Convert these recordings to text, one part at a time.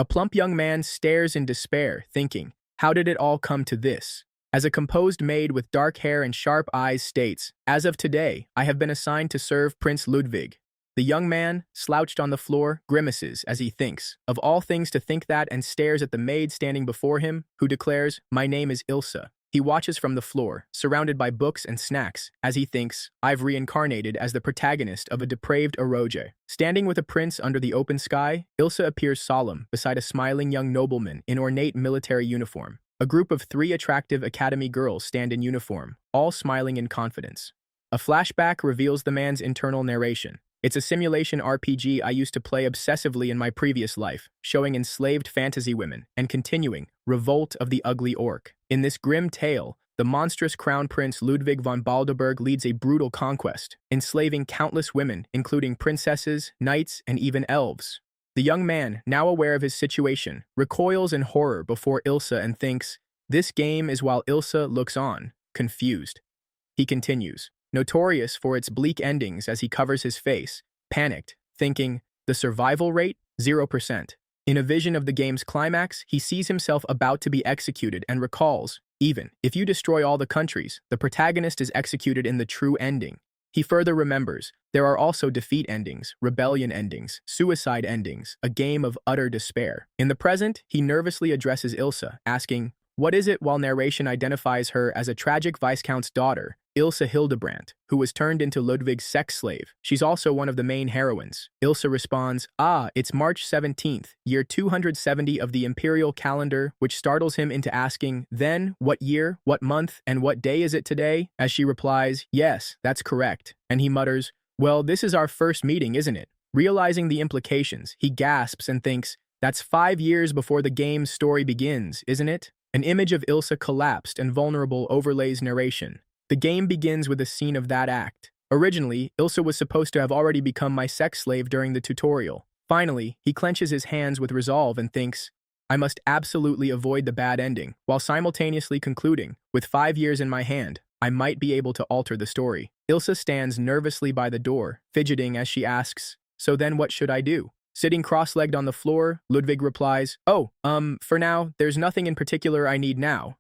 A plump young man stares in despair, thinking, how did it all come to this? As a composed maid with dark hair and sharp eyes states, as of today, I have been assigned to serve Prince Ludwig. The young man, slouched on the floor, grimaces as he thinks, of all things to think that, and stares at the maid standing before him, who declares, my name is Elsa. He watches from the floor, surrounded by books and snacks, as he thinks, I've reincarnated as the protagonist of a depraved oroge. Standing with a prince under the open sky, Elsa appears solemn beside a smiling young nobleman in ornate military uniform. A group of 3 attractive academy girls stand in uniform, all smiling in confidence. A flashback reveals the man's internal narration. It's a simulation RPG I used to play obsessively in my previous life, showing enslaved fantasy women, and continuing, Revolt of the Ugly Orc. In this grim tale, the monstrous crown prince Ludwig von Balderberg leads a brutal conquest, enslaving countless women, including princesses, knights, and even elves. The young man, now aware of his situation, recoils in horror before Elsa and thinks, this game is while Elsa looks on, confused. He continues, notorious for its bleak endings as he covers his face, panicked, thinking, the survival rate? 0%. In a vision of the game's climax, he sees himself about to be executed and recalls, even if you destroy all the countries, the protagonist is executed in the true ending. He further remembers, there are also defeat endings, rebellion endings, suicide endings, a game of utter despair. In the present, he nervously addresses Elsa, asking, what is it, while narration identifies her as a tragic Viscount's daughter, Elsa Hildebrandt, who was turned into Ludwig's sex slave. She's also one of the main heroines. Elsa responds, it's March 17th, year 270 of the imperial calendar, which startles him into asking, then, what year, what month, and what day is it today? As she replies, yes, that's correct. And he mutters, well, this is our first meeting, isn't it? Realizing the implications, he gasps and thinks, that's 5 years before the game's story begins, isn't it? An image of Elsa collapsed and vulnerable overlays narration. The game begins with a scene of that act. Originally, Elsa was supposed to have already become my sex slave during the tutorial. Finally, he clenches his hands with resolve and thinks, I must absolutely avoid the bad ending, while simultaneously concluding, with 5 years in my hand, I might be able to alter the story. Elsa stands nervously by the door, fidgeting as she asks, so then what should I do? Sitting cross-legged on the floor, Ludwig replies, for now, there's nothing in particular I need now,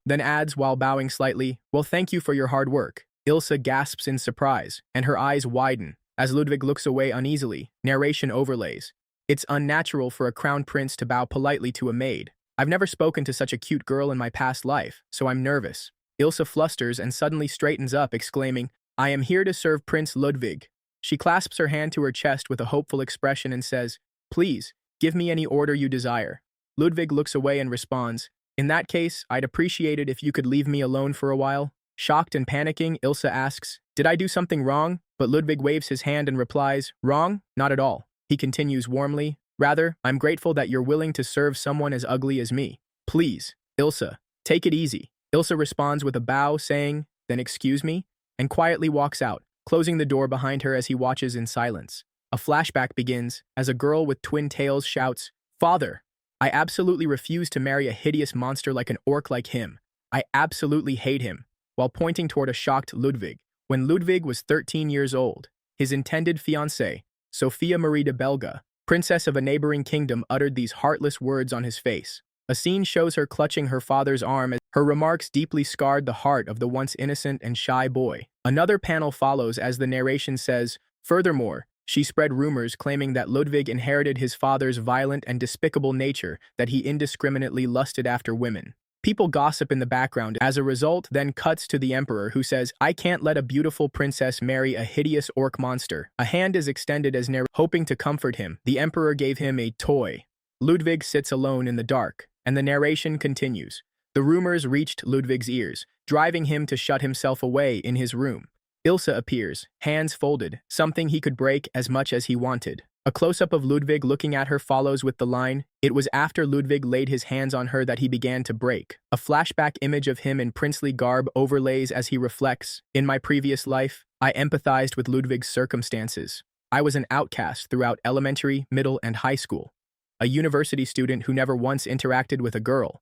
then adds while bowing slightly, well, thank you for your hard work. Elsa gasps in surprise, and her eyes widen. As Ludwig looks away uneasily, narration overlays. It's unnatural for a crown prince to bow politely to a maid. I've never spoken to such a cute girl in my past life, so I'm nervous. Elsa flusters and suddenly straightens up, exclaiming, I am here to serve Prince Ludwig. She clasps her hand to her chest with a hopeful expression and says, please, give me any order you desire. Ludwig looks away and responds, in that case, I'd appreciate it if you could leave me alone for a while. Shocked and panicking, Elsa asks, did I do something wrong? But Ludwig waves his hand and replies, wrong? Not at all. He continues warmly, rather, I'm grateful that you're willing to serve someone as ugly as me. Please, Elsa, take it easy. Elsa responds with a bow, saying, then excuse me, and quietly walks out, closing the door behind her as he watches in silence. A flashback begins as a girl with twin tails shouts, Father! I absolutely refuse to marry a hideous monster like an orc like him. I absolutely hate him, while pointing toward a shocked Ludwig. When Ludwig was 13 years old, his intended fiancée, Sophia Marie de Belga, princess of a neighboring kingdom, uttered these heartless words on his face. A scene shows her clutching her father's arm as her remarks deeply scarred the heart of the once innocent and shy boy. Another panel follows as the narration says, furthermore, she spread rumors claiming that Ludwig inherited his father's violent and despicable nature, that he indiscriminately lusted after women. People gossip in the background. As a result, then cuts to the emperor, who says, I can't let a beautiful princess marry a hideous orc monster. A hand is extended as hoping to comfort him. The emperor gave him a toy. Ludwig sits alone in the dark, and the narration continues. The rumors reached Ludwig's ears, driving him to shut himself away in his room. Elsa appears, hands folded, something he could break as much as he wanted. A close-up of Ludwig looking at her follows with the line, it was after Ludwig laid his hands on her that he began to break. A flashback image of him in princely garb overlays as he reflects, in my previous life, I empathized with Ludwig's circumstances. I was an outcast throughout elementary, middle, and high school. A university student who never once interacted with a girl.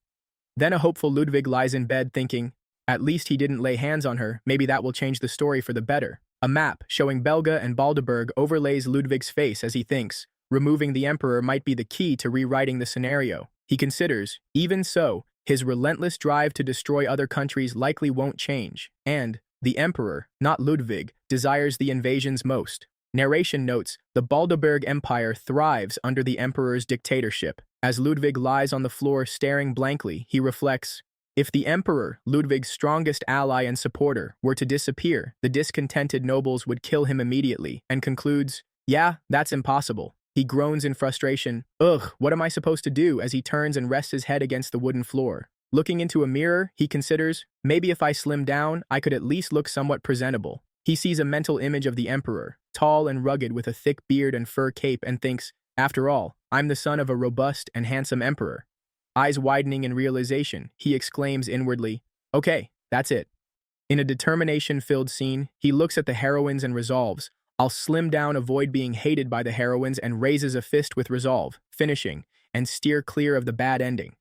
Then a hopeful Ludwig lies in bed thinking, at least he didn't lay hands on her, maybe that will change the story for the better. A map showing Belga and Balderberg overlays Ludwig's face as he thinks, removing the emperor might be the key to rewriting the scenario. He considers, even so, his relentless drive to destroy other countries likely won't change, and the emperor, not Ludwig, desires the invasions most. Narration notes, the Balderberg Empire thrives under the emperor's dictatorship. As Ludwig lies on the floor staring blankly, he reflects, if the emperor, Ludwig's strongest ally and supporter, were to disappear, the discontented nobles would kill him immediately, and concludes, yeah, that's impossible. He groans in frustration. Ugh, what am I supposed to do, as he turns and rests his head against the wooden floor. Looking into a mirror, he considers, maybe if I slim down, I could at least look somewhat presentable. He sees a mental image of the emperor, tall and rugged with a thick beard and fur cape, and thinks, after all, I'm the son of a robust and handsome emperor. Eyes widening in realization, he exclaims inwardly, okay, that's it. In a determination-filled scene, he looks at the heroines and resolves, I'll slim down, avoid being hated by the heroines, and raises a fist with resolve, finishing, and steer clear of the bad ending.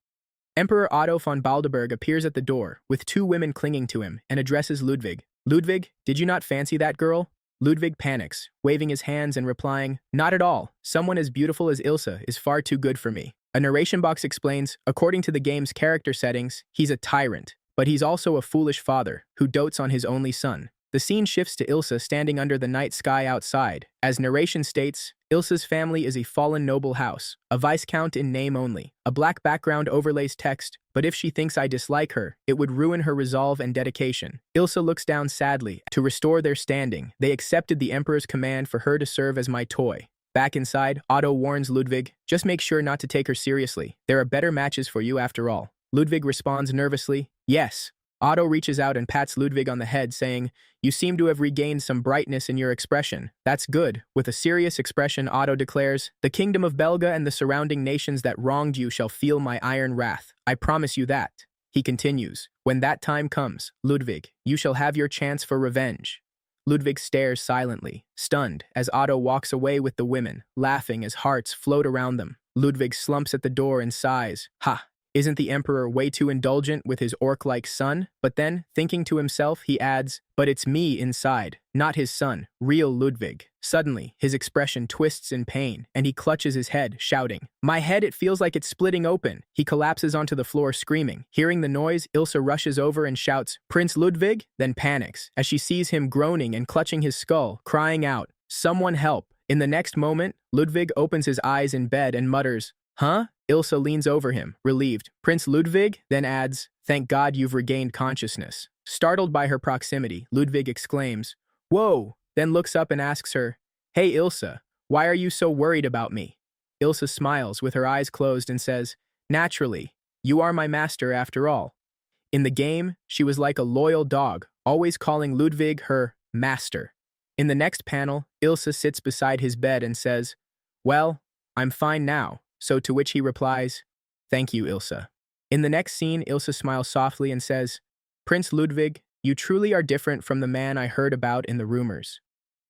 Emperor Otto von Balderberg appears at the door, with two women clinging to him, and addresses Ludwig. Ludwig, did you not fancy that girl? Ludwig panics, waving his hands and replying, not at all. Someone as beautiful as Elsa is far too good for me. A narration box explains, according to the game's character settings, he's a tyrant, but he's also a foolish father who dotes on his only son. The scene shifts to Elsa standing under the night sky outside. As narration states, Elsa's family is a fallen noble house, a viscount in name only. A black background overlays text, but if she thinks I dislike her, it would ruin her resolve and dedication. Elsa looks down sadly. To restore their standing, they accepted the emperor's command for her to serve as my toy. Back inside, Otto warns Ludwig, just make sure not to take her seriously. There are better matches for you after all. Ludwig responds nervously, yes. Otto reaches out and pats Ludwig on the head, saying, you seem to have regained some brightness in your expression. That's good. With a serious expression, Otto declares, the kingdom of Belga and the surrounding nations that wronged you shall feel my iron wrath. I promise you that. He continues, when that time comes, Ludwig, you shall have your chance for revenge. Ludwig stares silently, stunned, as Otto walks away with the women, laughing as hearts float around them. Ludwig slumps at the door and sighs, ha! Isn't the emperor way too indulgent with his orc-like son? But then, thinking to himself, he adds, but it's me inside, not his son, real Ludwig. Suddenly, his expression twists in pain, and he clutches his head, shouting, my head, it feels like it's splitting open. He collapses onto the floor screaming. Hearing the noise, Elsa rushes over and shouts, Prince Ludwig, then panics, as she sees him groaning and clutching his skull, crying out, someone help. In the next moment, Ludwig opens his eyes in bed and mutters, huh? Elsa leans over him, relieved. Prince Ludwig then adds, thank God you've regained consciousness. Startled by her proximity, Ludwig exclaims, whoa, then looks up and asks her, hey Elsa, why are you so worried about me? Elsa smiles with her eyes closed and says, naturally, you are my master after all. In the game, she was like a loyal dog, always calling Ludwig her master. In the next panel, Elsa sits beside his bed and says, well, I'm fine now. So to which he replies, thank you, Elsa. In the next scene, Elsa smiles softly and says, Prince Ludwig, you truly are different from the man I heard about in the rumors.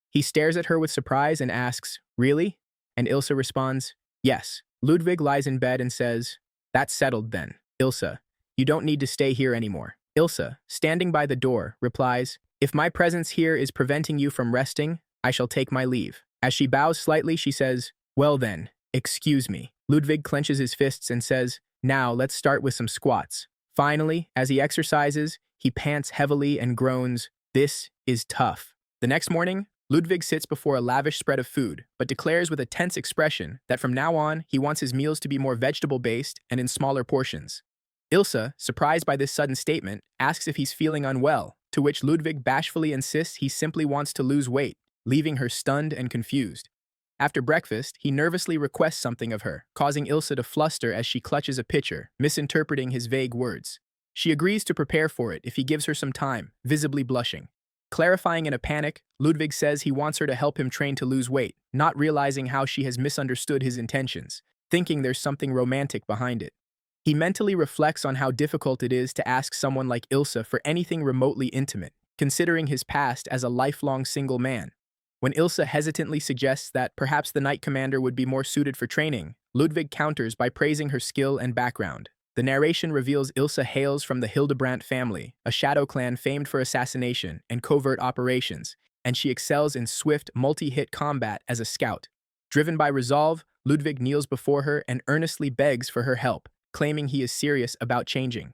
He stares at her with surprise and asks, really? And Elsa responds, yes. Ludwig lies in bed and says, that's settled then. Elsa, you don't need to stay here anymore. Elsa, standing by the door, replies, if my presence here is preventing you from resting, I shall take my leave. As she bows slightly, she says, well then, excuse me. Ludwig clenches his fists and says, now let's start with some squats. Finally, as he exercises, he pants heavily and groans, this is tough. The next morning, Ludwig sits before a lavish spread of food, but declares with a tense expression that from now on, he wants his meals to be more vegetable-based and in smaller portions. Elsa, surprised by this sudden statement, asks if he's feeling unwell, to which Ludwig bashfully insists he simply wants to lose weight, leaving her stunned and confused. After breakfast, he nervously requests something of her, causing Elsa to fluster as she clutches a pitcher, misinterpreting his vague words. She agrees to prepare for it if he gives her some time, visibly blushing. Clarifying in a panic, Ludwig says he wants her to help him train to lose weight, not realizing how she has misunderstood his intentions, thinking there's something romantic behind it. He mentally reflects on how difficult it is to ask someone like Elsa for anything remotely intimate, considering his past as a lifelong single man. When Elsa hesitantly suggests that perhaps the Knight Commander would be more suited for training, Ludwig counters by praising her skill and background. The narration reveals Elsa hails from the Hildebrandt family, a shadow clan famed for assassination and covert operations, and she excels in swift, multi-hit combat as a scout. Driven by resolve, Ludwig kneels before her and earnestly begs for her help, claiming he is serious about changing.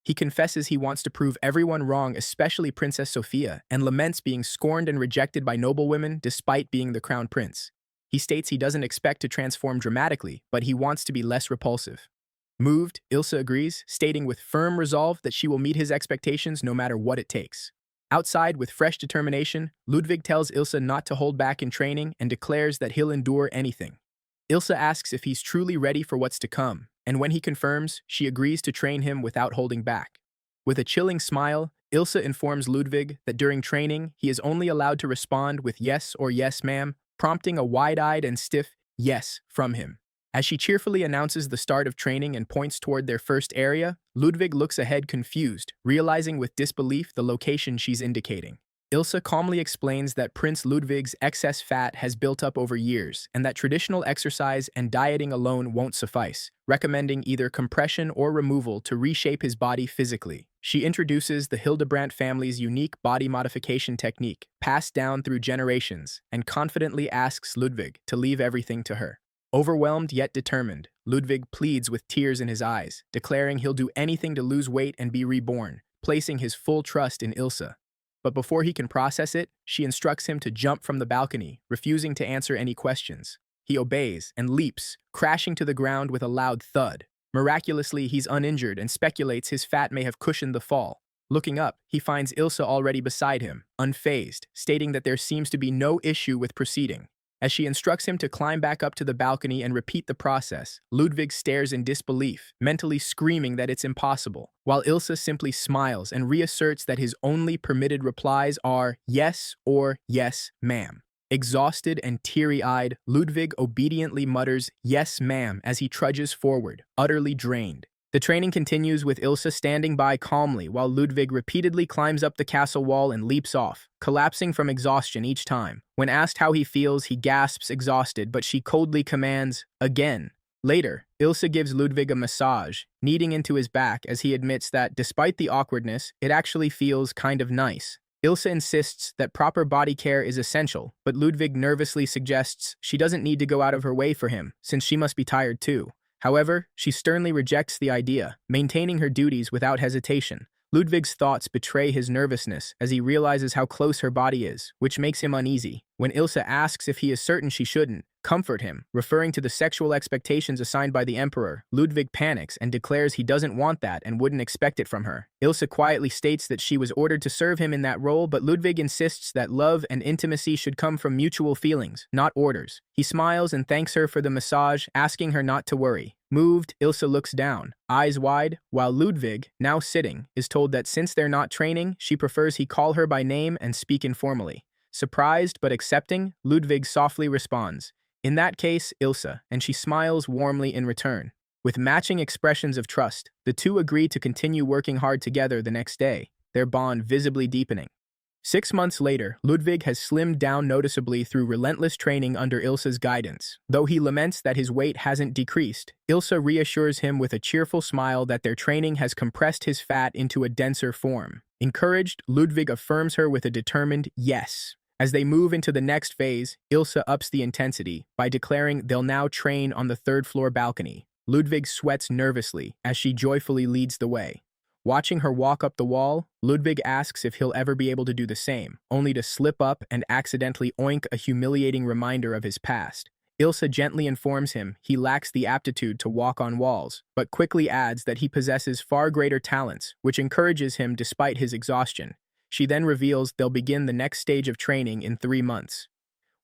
He confesses he wants to prove everyone wrong, especially Princess Sophia, and laments being scorned and rejected by noblewomen despite being the crown prince. He states he doesn't expect to transform dramatically, but he wants to be less repulsive. Moved, Elsa agrees, stating with firm resolve that she will meet his expectations no matter what it takes. Outside, with fresh determination, Ludwig tells Elsa not to hold back in training and declares that he'll endure anything. Elsa asks if he's truly ready for what's to come, and when he confirms, she agrees to train him without holding back. With a chilling smile, Elsa informs Ludwig that during training, he is only allowed to respond with yes or yes, ma'am, prompting a wide-eyed and stiff yes from him. As she cheerfully announces the start of training and points toward their first area, Ludwig looks ahead confused, realizing with disbelief the location she's indicating. Elsa calmly explains that Prince Ludwig's excess fat has built up over years and that traditional exercise and dieting alone won't suffice, recommending either compression or removal to reshape his body physically. She introduces the Hildebrandt family's unique body modification technique, passed down through generations, and confidently asks Ludwig to leave everything to her. Overwhelmed yet determined, Ludwig pleads with tears in his eyes, declaring he'll do anything to lose weight and be reborn, placing his full trust in Elsa. But before he can process it, she instructs him to jump from the balcony, refusing to answer any questions. He obeys and leaps, crashing to the ground with a loud thud. Miraculously, he's uninjured and speculates his fat may have cushioned the fall. Looking up, he finds Elsa already beside him, unfazed, stating that there seems to be no issue with proceeding. As she instructs him to climb back up to the balcony and repeat the process, Ludwig stares in disbelief, mentally screaming that it's impossible, while Elsa simply smiles and reasserts that his only permitted replies are yes or yes, ma'am. Exhausted and teary-eyed, Ludwig obediently mutters yes, ma'am as he trudges forward, utterly drained. The training continues with Elsa standing by calmly while Ludwig repeatedly climbs up the castle wall and leaps off, collapsing from exhaustion each time. When asked how he feels, he gasps exhausted, but she coldly commands, again. Later, Elsa gives Ludwig a massage, kneading into his back as he admits that, despite the awkwardness, it actually feels kind of nice. Elsa insists that proper body care is essential, but Ludwig nervously suggests she doesn't need to go out of her way for him, since she must be tired too. However, she sternly rejects the idea, maintaining her duties without hesitation. Ludwig's thoughts betray his nervousness as he realizes how close her body is, which makes him uneasy. When Elsa asks if he is certain she shouldn't comfort him, referring to the sexual expectations assigned by the Emperor, Ludwig panics and declares he doesn't want that and wouldn't expect it from her. Elsa quietly states that she was ordered to serve him in that role, but Ludwig insists that love and intimacy should come from mutual feelings, not orders. He smiles and thanks her for the massage, asking her not to worry. Moved, Elsa looks down, eyes wide, while Ludwig, now sitting, is told that since they're not training, she prefers he call her by name and speak informally. Surprised but accepting, Ludwig softly responds, "In that case, Elsa," and she smiles warmly in return. With matching expressions of trust, the two agree to continue working hard together the next day, their bond visibly deepening. 6 months later, Ludwig has slimmed down noticeably through relentless training under Elsa's guidance. Though he laments that his weight hasn't decreased, Elsa reassures him with a cheerful smile that their training has compressed his fat into a denser form. Encouraged, Ludwig affirms her with a determined yes. As they move into the next phase, Elsa ups the intensity by declaring they'll now train on the third-floor balcony. Ludwig sweats nervously as she joyfully leads the way. Watching her walk up the wall, Ludwig asks if he'll ever be able to do the same, only to slip up and accidentally oink a humiliating reminder of his past. Elsa gently informs him he lacks the aptitude to walk on walls, but quickly adds that he possesses far greater talents, which encourages him despite his exhaustion. She then reveals they'll begin the next stage of training in 3 months.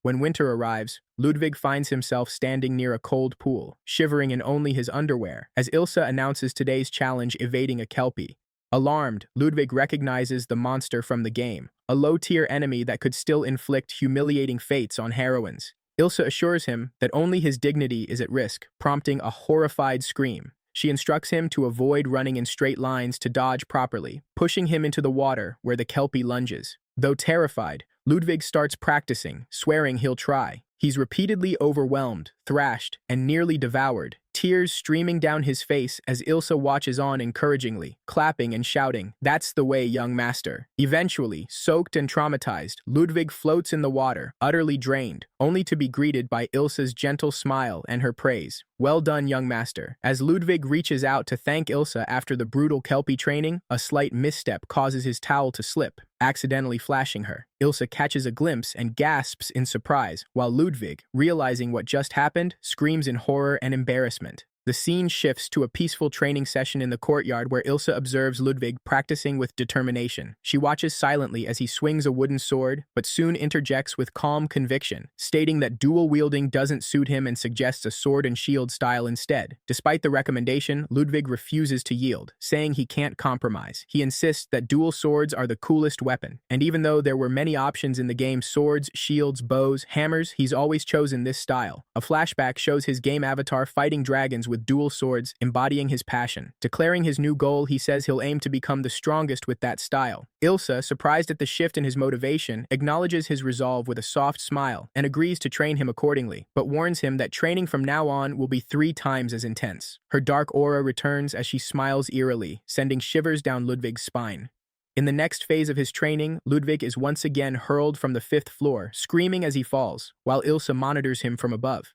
When winter arrives, Ludwig finds himself standing near a cold pool, shivering in only his underwear, as Elsa announces today's challenge evading a Kelpie. Alarmed, Ludwig recognizes the monster from the game, a low-tier enemy that could still inflict humiliating fates on heroines. Elsa assures him that only his dignity is at risk, prompting a horrified scream. She instructs him to avoid running in straight lines to dodge properly, pushing him into the water where the Kelpie lunges. Though terrified, Ludwig starts practicing, swearing he'll try. He's repeatedly overwhelmed, thrashed, and nearly devoured, tears streaming down his face as Ilsa watches on encouragingly, clapping and shouting, "That's the way, young master." Eventually, soaked and traumatized, Ludwig floats in the water, utterly drained, only to be greeted by Ilsa's gentle smile and her praise. "Well done, young master." As Ludwig reaches out to thank Ilsa after the brutal Kelpie training, a slight misstep causes his towel to slip, accidentally flashing her. Ilsa catches a glimpse and gasps in surprise, while Ludwig, realizing what just happened, screams in horror and embarrassment. The scene shifts to a peaceful training session in the courtyard where Ilsa observes Ludwig practicing with determination. She watches silently as he swings a wooden sword, but soon interjects with calm conviction, stating that dual wielding doesn't suit him and suggests a sword and shield style instead. Despite the recommendation, Ludwig refuses to yield, saying he can't compromise. He insists that dual swords are the coolest weapon, and even though there were many options in the game, swords, shields, bows, hammers, he's always chosen this style. A flashback shows his game avatar fighting dragons with dual swords, embodying his passion. Declaring his new goal, he says he'll aim to become the strongest with that style. Ilsa, surprised at the shift in his motivation, acknowledges his resolve with a soft smile and agrees to train him accordingly, but warns him that training from now on will be 3 times as intense. Her dark aura returns as she smiles eerily, sending shivers down Ludwig's spine. In the next phase of his training, Ludwig is once again hurled from the 5th floor, screaming as he falls, while Ilsa monitors him from above.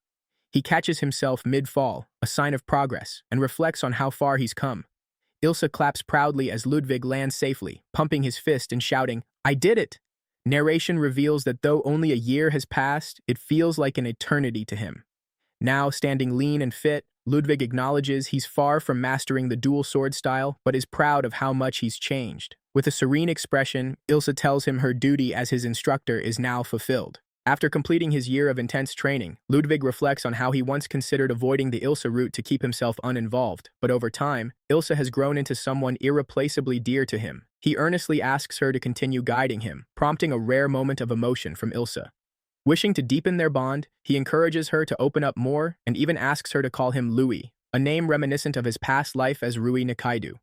He catches himself mid-fall, a sign of progress, and reflects on how far he's come. Ilsa claps proudly as Ludwig lands safely, pumping his fist and shouting, "I did it!" Narration reveals that though only a year has passed, it feels like an eternity to him. Now, standing lean and fit, Ludwig acknowledges he's far from mastering the dual sword style, but is proud of how much he's changed. With a serene expression, Ilsa tells him her duty as his instructor is now fulfilled. After completing his year of intense training, Ludwig reflects on how he once considered avoiding the Ilsa route to keep himself uninvolved, but over time, Ilsa has grown into someone irreplaceably dear to him. He earnestly asks her to continue guiding him, prompting a rare moment of emotion from Ilsa. Wishing to deepen their bond, he encourages her to open up more and even asks her to call him Louis, a name reminiscent of his past life as Rui Nikaido.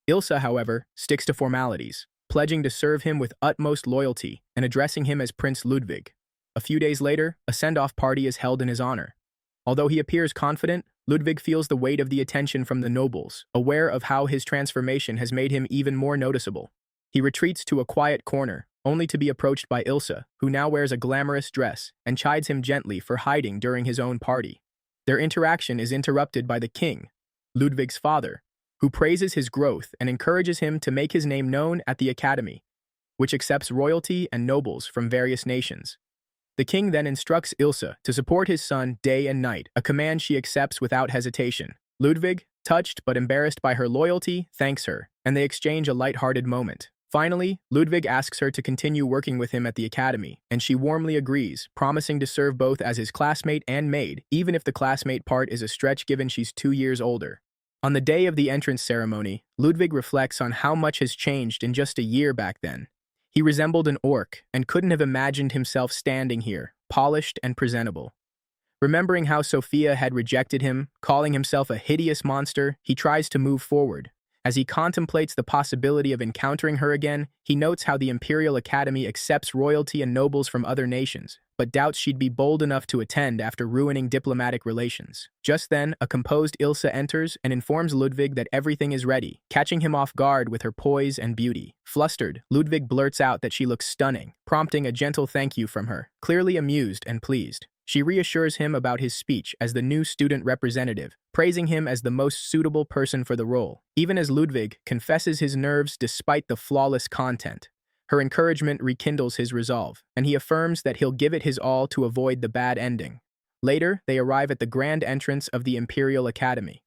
Ilsa, however, sticks to formalities, pledging to serve him with utmost loyalty and addressing him as Prince Ludwig. A few days later, a send-off party is held in his honor. Although he appears confident, Ludwig feels the weight of the attention from the nobles, aware of how his transformation has made him even more noticeable. He retreats to a quiet corner, only to be approached by Ilsa, who now wears a glamorous dress, and chides him gently for hiding during his own party. Their interaction is interrupted by the king, Ludwig's father, who praises his growth and encourages him to make his name known at the academy, which accepts royalty and nobles from various nations. The king then instructs Ilsa to support his son day and night, a command she accepts without hesitation. Ludwig, touched but embarrassed by her loyalty, thanks her, and they exchange a light-hearted moment. Finally, Ludwig asks her to continue working with him at the academy, and she warmly agrees, promising to serve both as his classmate and maid, even if the classmate part is a stretch given she's 2 years older. On the day of the entrance ceremony, Ludwig reflects on how much has changed in just a year back then. He resembled an orc and couldn't have imagined himself standing here, polished and presentable. Remembering how Sophia had rejected him, calling himself a hideous monster, he tries to move forward. As he contemplates the possibility of encountering her again, he notes how the Imperial Academy accepts royalty and nobles from other nations, but doubts she'd be bold enough to attend after ruining diplomatic relations. Just then, a composed Ilsa enters and informs Ludwig that everything is ready, catching him off guard with her poise and beauty. Flustered, Ludwig blurts out that she looks stunning, prompting a gentle thank you from her, clearly amused and pleased. She reassures him about his speech as the new student representative, praising him as the most suitable person for the role, even as Ludwig confesses his nerves despite the flawless content. Her encouragement rekindles his resolve, and he affirms that he'll give it his all to avoid the bad ending. Later, they arrive at the grand entrance of the Imperial Academy.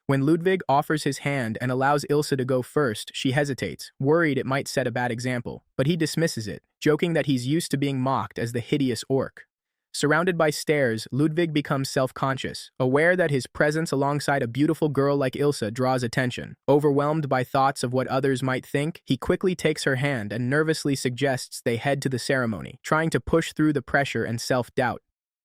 When Ludwig offers his hand and allows Ilsa to go first, she hesitates, worried it might set a bad example, but he dismisses it, joking that he's used to being mocked as the hideous orc. Surrounded by stares, Ludwig becomes self-conscious, aware that his presence alongside a beautiful girl like Ilsa draws attention. Overwhelmed by thoughts of what others might think, he quickly takes her hand and nervously suggests they head to the ceremony, trying to push through the pressure and self-doubt.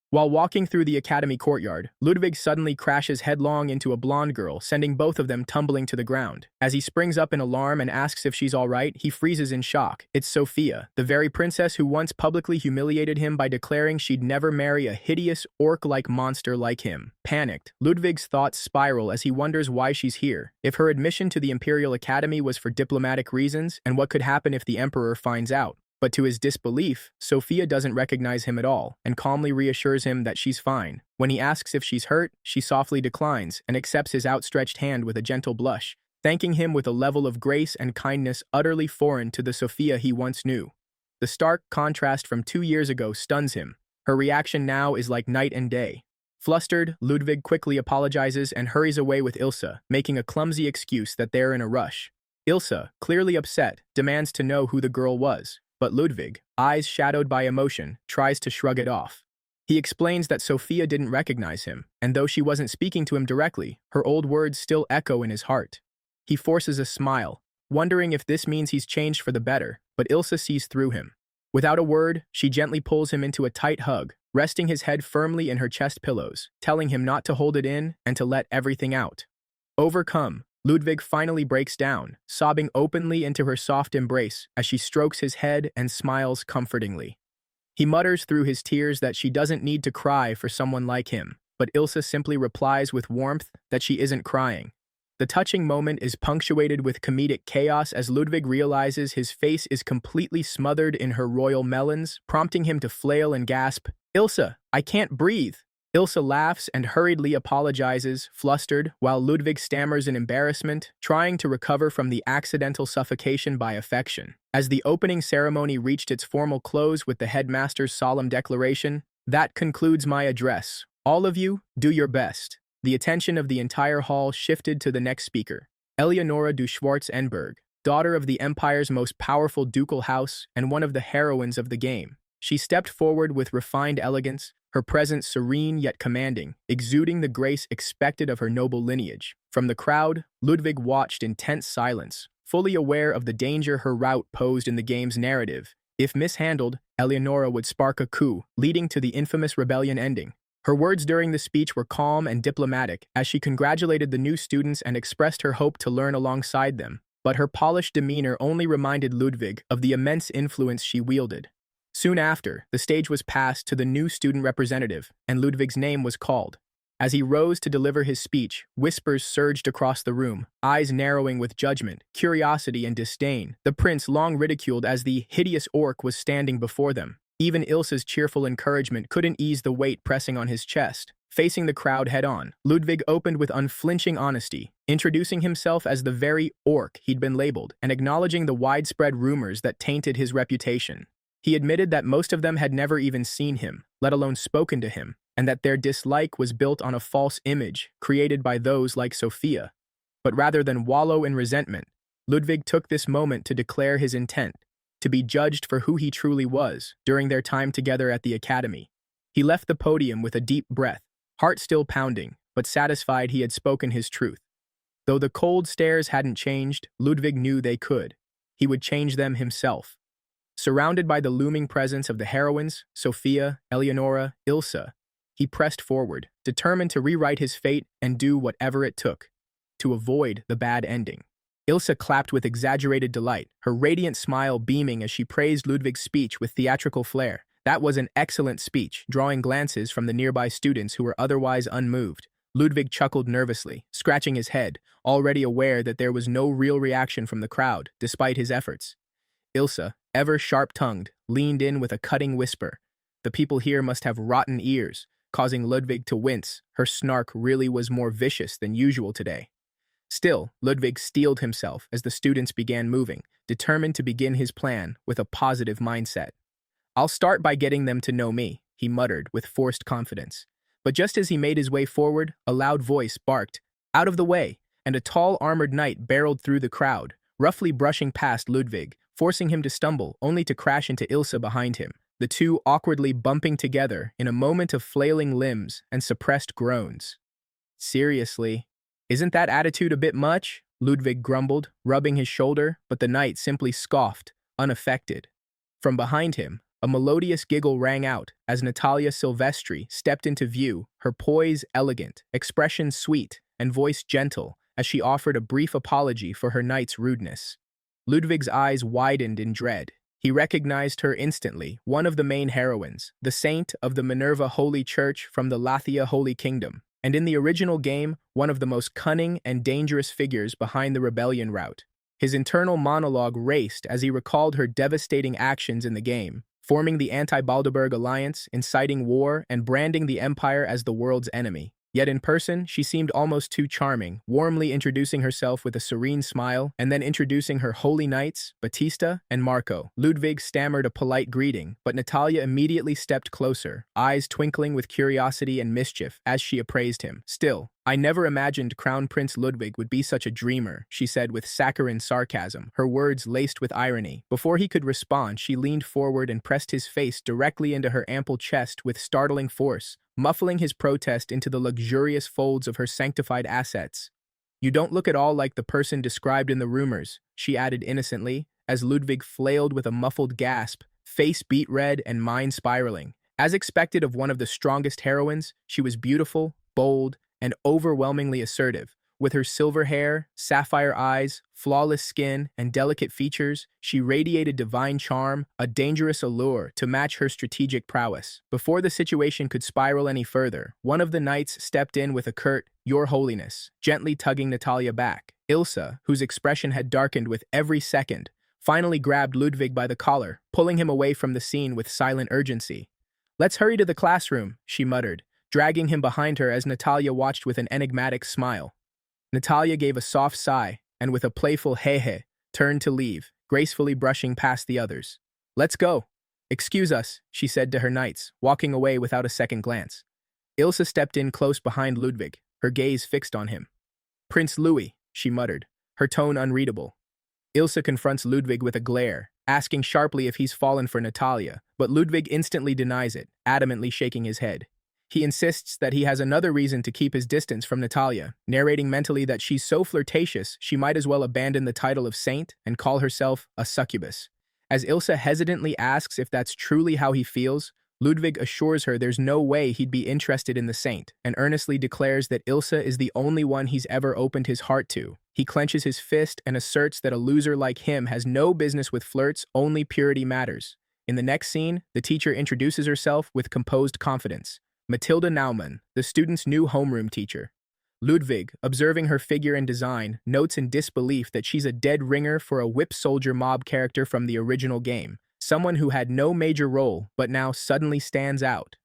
While walking through the academy courtyard, Ludwig suddenly crashes headlong into a blonde girl, sending both of them tumbling to the ground. As he springs up in alarm and asks if she's all right, he freezes in shock. It's Sophia, the very princess who once publicly humiliated him by declaring she'd never marry a hideous, orc-like monster like him. Panicked, Ludwig's thoughts spiral as he wonders why she's here, if her admission to the Imperial Academy was for diplomatic reasons, and what could happen if the Emperor finds out. But to his disbelief, Sophia doesn't recognize him at all and calmly reassures him that she's fine. When he asks if she's hurt, she softly declines and accepts his outstretched hand with a gentle blush, thanking him with a level of grace and kindness utterly foreign to the Sophia he once knew. The stark contrast from 2 years ago stuns him. Her reaction now is like night and day. Flustered, Ludwig quickly apologizes and hurries away with Elsa, making a clumsy excuse that they're in a rush. Elsa, clearly upset, demands to know who the girl was. But Ludwig, eyes shadowed by emotion, tries to shrug it off. He explains that Sophia didn't recognize him, and though she wasn't speaking to him directly, her old words still echo in his heart. He forces a smile, wondering if this means he's changed for the better, but Elsa sees through him. Without a word, she gently pulls him into a tight hug, resting his head firmly in her chest pillows, telling him not to hold it in and to let everything out. Overcome, Ludwig finally breaks down, sobbing openly into her soft embrace as she strokes his head and smiles comfortingly. He mutters through his tears that she doesn't need to cry for someone like him, but Elsa simply replies with warmth that she isn't crying. The touching moment is punctuated with comedic chaos as Ludwig realizes his face is completely smothered in her royal melons, prompting him to flail and gasp, "Elsa, I can't breathe." Elsa laughs and hurriedly apologizes, flustered, while Ludwig stammers in embarrassment, trying to recover from the accidental suffocation by affection. As the opening ceremony reached its formal close with the headmaster's solemn declaration, "That concludes my address. All of you, do your best." The attention of the entire hall shifted to the next speaker, Eleonora du Schwarzenberg, daughter of the Empire's most powerful ducal house and one of the heroines of the game. She stepped forward with refined elegance, her presence serene yet commanding, exuding the grace expected of her noble lineage. From the crowd, Ludwig watched in tense silence, fully aware of the danger her route posed in the game's narrative. If mishandled, Eleonora would spark a coup, leading to the infamous rebellion ending. Her words during the speech were calm and diplomatic as she congratulated the new students and expressed her hope to learn alongside them. But her polished demeanor only reminded Ludwig of the immense influence she wielded. Soon after, the stage was passed to the new student representative, and Ludwig's name was called. As he rose to deliver his speech, whispers surged across the room, eyes narrowing with judgment, curiosity, and disdain. The prince, long ridiculed as the hideous orc, was standing before them. Even Ilsa's cheerful encouragement couldn't ease the weight pressing on his chest. Facing the crowd head-on, Ludwig opened with unflinching honesty, introducing himself as the very orc he'd been labeled, and acknowledging the widespread rumors that tainted his reputation. He admitted that most of them had never even seen him, let alone spoken to him, and that their dislike was built on a false image created by those like Sophia. But rather than wallow in resentment, Ludwig took this moment to declare his intent, to be judged for who he truly was during their time together at the academy. He left the podium with a deep breath, heart still pounding, but satisfied he had spoken his truth. Though the cold stares hadn't changed, Ludwig knew they could. He would change them himself. Surrounded by the looming presence of the heroines, Sophia, Eleonora, Elsa, he pressed forward, determined to rewrite his fate and do whatever it took to avoid the bad ending. Elsa clapped with exaggerated delight, her radiant smile beaming as she praised Ludwig's speech with theatrical flair. That was an excellent speech, drawing glances from the nearby students who were otherwise unmoved. Ludwig chuckled nervously, scratching his head, already aware that there was no real reaction from the crowd, despite his efforts. Elsa, ever sharp-tongued, leaned in with a cutting whisper. The people here must have rotten ears, causing Ludwig to wince. Her snark really was more vicious than usual today. Still, Ludwig steeled himself as the students began moving, determined to begin his plan with a positive mindset. "I'll start by getting them to know me," he muttered with forced confidence. But just as he made his way forward, a loud voice barked, "Out of the way!" and a tall armored knight barreled through the crowd, roughly brushing past Ludwig, forcing him to stumble, only to crash into Elsa behind him, the two awkwardly bumping together in a moment of flailing limbs and suppressed groans. "Seriously, isn't that attitude a bit much?" Ludwig grumbled, rubbing his shoulder, but the knight simply scoffed, unaffected. From behind him, A melodious giggle rang out as Natalia Silvestri stepped into view, her poise elegant, expression sweet, and voice gentle as she offered a brief apology for her knight's rudeness. Ludwig's eyes widened in dread. He recognized her instantly, one of the main heroines, the saint of the Minerva Holy Church from the Lathia Holy Kingdom, and in the original game, one of the most cunning and dangerous figures behind the rebellion route. His internal monologue raced as he recalled her devastating actions in the game, forming the anti-Balderberg alliance, inciting war, and branding the Empire as the world's enemy. Yet in person, she seemed almost too charming, warmly introducing herself with a serene smile, and then introducing her holy knights, Batista and Marco. Ludwig stammered a polite greeting, but Natalia immediately stepped closer, eyes twinkling with curiosity and mischief as she appraised him. Still, I never imagined Crown Prince Ludwig would be such a dreamer, she said with saccharine sarcasm, her words laced with irony. Before he could respond, she leaned forward and pressed his face directly into her ample chest with startling force, muffling his protest into the luxurious folds of her sanctified assets. You don't look at all like the person described in the rumors, she added innocently, as Ludwig flailed with a muffled gasp, face beet red and mind spiraling. As expected of one of the strongest heroines, she was beautiful, bold, and overwhelmingly assertive. With her silver hair, sapphire eyes, flawless skin, and delicate features, she radiated divine charm, a dangerous allure to match her strategic prowess. Before the situation could spiral any further, one of the knights stepped in with a curt, "Your Holiness," gently tugging Natalia back. Elsa, whose expression had darkened with every second, finally grabbed Ludwig by the collar, pulling him away from the scene with silent urgency. "Let's hurry to the classroom," she muttered, dragging him behind her as Natalia watched with an enigmatic smile. Natalia gave a soft sigh, and with a playful hey-hey, turned to leave, gracefully brushing past the others. "Let's go." "Excuse us," she said to her knights, walking away without a second glance. Elsa stepped in close behind Ludwig, her gaze fixed on him. "Prince Louis," she muttered, her tone unreadable. Elsa confronts Ludwig with a glare, asking sharply if he's fallen for Natalia, but Ludwig instantly denies it, adamantly shaking his head. He insists that he has another reason to keep his distance from Natalia, narrating mentally that she's so flirtatious she might as well abandon the title of saint and call herself a succubus. As Elsa hesitantly asks if that's truly how he feels, Ludwig assures her there's no way he'd be interested in the saint, and earnestly declares that Elsa is the only one he's ever opened his heart to. He clenches his fist and asserts that a loser like him has no business with flirts, only purity matters. In the next scene, the teacher introduces herself with composed confidence. Matilda Naumann, the student's new homeroom teacher. Ludwig, observing her figure and design, notes in disbelief that she's a dead ringer for a whip soldier mob character from the original game, someone who had no major role but now suddenly stands out.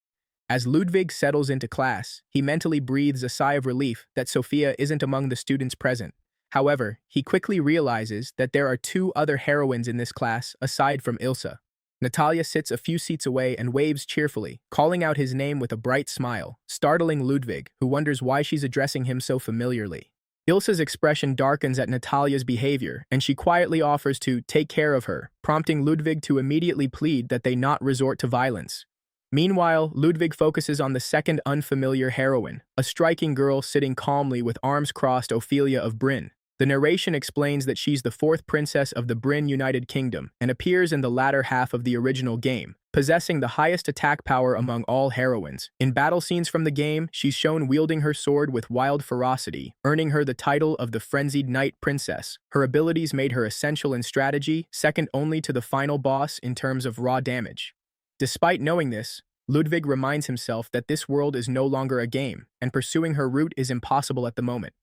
As Ludwig settles into class, he mentally breathes a sigh of relief that Sophia isn't among the students present. However, he quickly realizes that there are two other heroines in this class aside from Elsa. Natalia sits a few seats away and waves cheerfully, calling out his name with a bright smile, startling Ludwig, who wonders why she's addressing him so familiarly. Ilsa's expression darkens at Natalia's behavior, and she quietly offers to take care of her, prompting Ludwig to immediately plead that they not resort to violence. Meanwhile, Ludwig focuses on the second unfamiliar heroine, a striking girl sitting calmly with arms crossed, Oilia of Bryn. The narration explains that she's the fourth princess of the Bryn United Kingdom and appears in the latter half of the original game, possessing the highest attack power among all heroines. In battle scenes from the game, she's shown wielding her sword with wild ferocity, earning her the title of the Frenzied Knight Princess. Her abilities made her essential in strategy, second only to the final boss in terms of raw damage. Despite knowing this, Ludwig reminds himself that this world is no longer a game, and pursuing her route is impossible at the moment.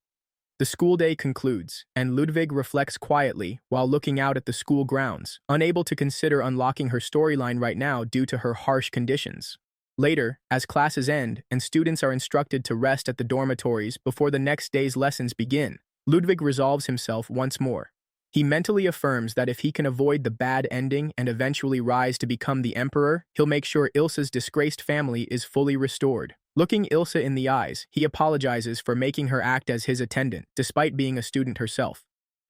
The school day concludes, and Ludwig reflects quietly while looking out at the school grounds, unable to consider unlocking her storyline right now due to her harsh conditions. Later, as classes end and students are instructed to rest at the dormitories before the next day's lessons begin, Ludwig resolves himself once more. He mentally affirms that if he can avoid the bad ending and eventually rise to become the emperor, he'll make sure Ilsa's disgraced family is fully restored. Looking Elsa in the eyes, he apologizes for making her act as his attendant, despite being a student herself.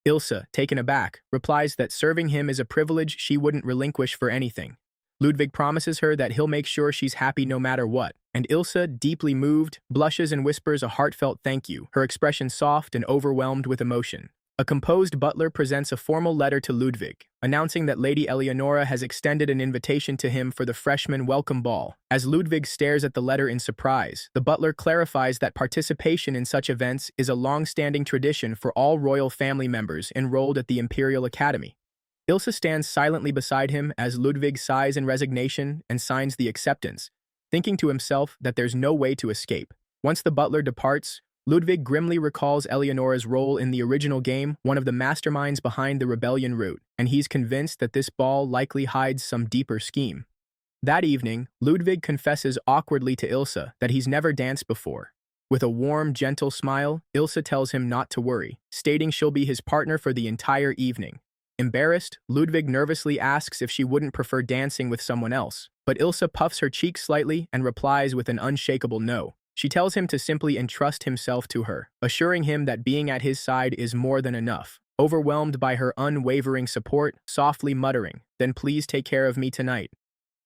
Elsa, taken aback, replies that serving him is a privilege she wouldn't relinquish for anything. Ludwig promises her that he'll make sure she's happy no matter what, and Elsa, deeply moved, blushes and whispers a heartfelt thank you, her expression soft and overwhelmed with emotion. A composed butler presents a formal letter to Ludwig, announcing that Lady Eleonora has extended an invitation to him for the freshman welcome ball. As Ludwig stares at the letter in surprise, the butler clarifies that participation in such events is a long-standing tradition for all royal family members enrolled at the Imperial Academy. Ilsa stands silently beside him as Ludwig sighs in resignation and signs the acceptance, thinking to himself that there's no way to escape. Once the butler departs, Ludwig grimly recalls Eleonora's role in the original game, one of the masterminds behind the rebellion route, and he's convinced that this ball likely hides some deeper scheme. That evening, Ludwig confesses awkwardly to Ilsa that he's never danced before. With a warm, gentle smile, Ilsa tells him not to worry, stating she'll be his partner for the entire evening. Embarrassed, Ludwig nervously asks if she wouldn't prefer dancing with someone else, but Ilsa puffs her cheeks slightly and replies with an unshakable no. She tells him to simply entrust himself to her, assuring him that being at his side is more than enough. Overwhelmed by her unwavering support, softly muttering, "Then please take care of me tonight."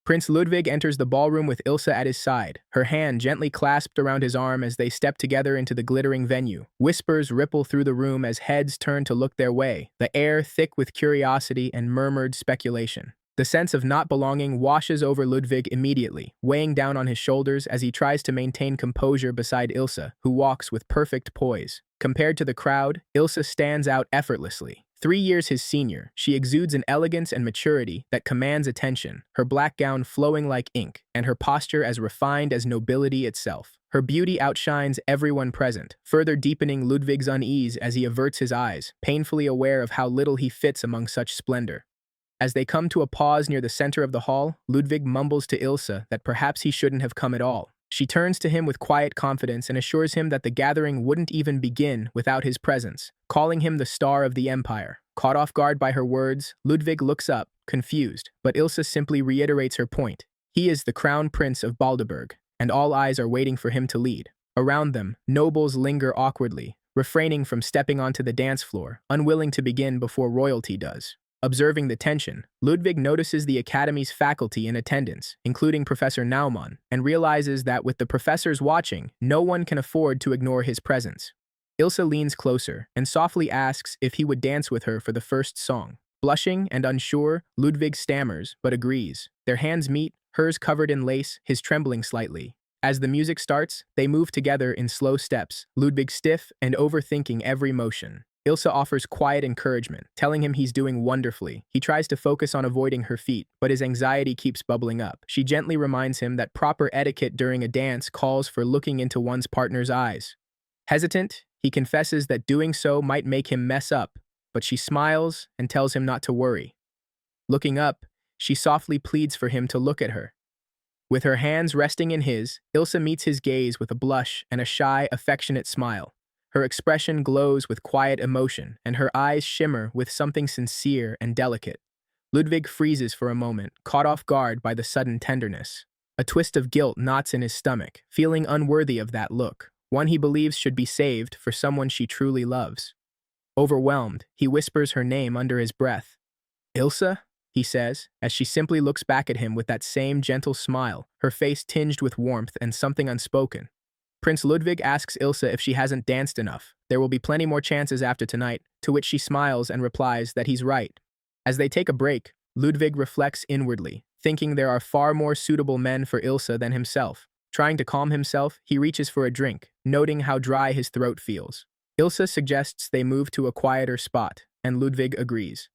Prince Ludwig enters the ballroom with Ilsa at his side, her hand gently clasped around his arm as they step together into the glittering venue. Whispers ripple through the room as heads turn to look their way, the air thick with curiosity and murmured speculation. The sense of not belonging washes over Ludwig immediately, weighing down on his shoulders as he tries to maintain composure beside Ilsa, who walks with perfect poise. Compared to the crowd, Ilsa stands out effortlessly. 3 years his senior, she exudes an elegance and maturity that commands attention, her black gown flowing like ink, and her posture as refined as nobility itself. Her beauty outshines everyone present, further deepening Ludwig's unease as he averts his eyes, painfully aware of how little he fits among such splendor. As they come to a pause near the center of the hall, Ludwig mumbles to Ilsa that perhaps he shouldn't have come at all. She turns to him with quiet confidence and assures him that the gathering wouldn't even begin without his presence, calling him the star of the empire. Caught off guard by her words, Ludwig looks up, confused, but Ilsa simply reiterates her point. He is the crown prince of Balderberg, and all eyes are waiting for him to lead. Around them, nobles linger awkwardly, refraining from stepping onto the dance floor, unwilling to begin before royalty does. Observing the tension, Ludwig notices the Academy's faculty in attendance, including Professor Naumann, and realizes that with the professors watching, no one can afford to ignore his presence. Ilsa leans closer and softly asks if he would dance with her for the first song. Blushing and unsure, Ludwig stammers, but agrees. Their hands meet, hers covered in lace, his trembling slightly. As the music starts, they move together in slow steps, Ludwig stiff and overthinking every motion. Ilsa offers quiet encouragement, telling him he's doing wonderfully. He tries to focus on avoiding her feet, but his anxiety keeps bubbling up. She gently reminds him that proper etiquette during a dance calls for looking into one's partner's eyes. Hesitant, he confesses that doing so might make him mess up, but she smiles and tells him not to worry. Looking up, she softly pleads for him to look at her. With her hands resting in his, Ilsa meets his gaze with a blush and a shy, affectionate smile. Her expression glows with quiet emotion, and her eyes shimmer with something sincere and delicate. Ludwig freezes for a moment, caught off guard by the sudden tenderness. A twist of guilt knots in his stomach, feeling unworthy of that look, one he believes should be saved for someone she truly loves. Overwhelmed, he whispers her name under his breath. "Ilsa?" he says, as she simply looks back at him with that same gentle smile, her face tinged with warmth and something unspoken. Prince Ludwig asks Ilsa if she hasn't danced enough. There will be plenty more chances after tonight, to which she smiles and replies that he's right. As they take a break, Ludwig reflects inwardly, thinking there are far more suitable men for Ilsa than himself. Trying to calm himself, he reaches for a drink, noting how dry his throat feels. Ilsa suggests they move to a quieter spot, and Ludwig agrees.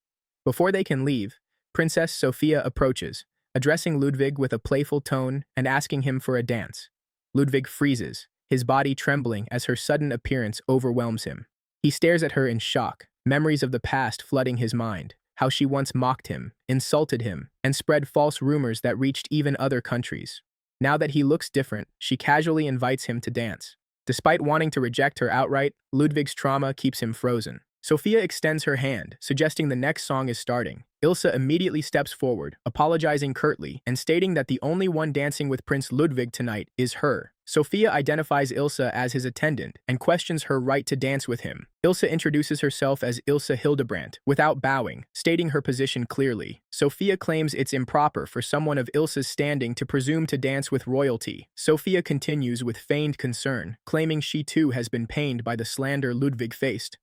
Before they can leave, Princess Sophia approaches, addressing Ludwig with a playful tone and asking him for a dance. Ludwig freezes, his body trembling as her sudden appearance overwhelms him. He stares at her in shock, memories of the past flooding his mind, how she once mocked him, insulted him, and spread false rumors that reached even other countries. Now that he looks different, she casually invites him to dance. Despite wanting to reject her outright, Ludwig's trauma keeps him frozen. Sophia extends her hand, suggesting the next song is starting. Ilsa immediately steps forward, apologizing curtly and stating that the only one dancing with Prince Ludwig tonight is her. Sophia identifies Ilsa as his attendant and questions her right to dance with him. Ilsa introduces herself as Ilsa Hildebrandt, without bowing, stating her position clearly. Sophia claims it's improper for someone of Ilsa's standing to presume to dance with royalty. Sophia continues with feigned concern, claiming she too has been pained by the slander Ludwig faced.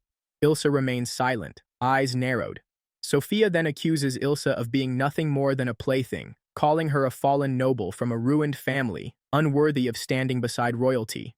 Ilsa remains silent, eyes narrowed. Sophia then accuses Ilsa of being nothing more than a plaything, calling her a fallen noble from a ruined family, unworthy of standing beside royalty.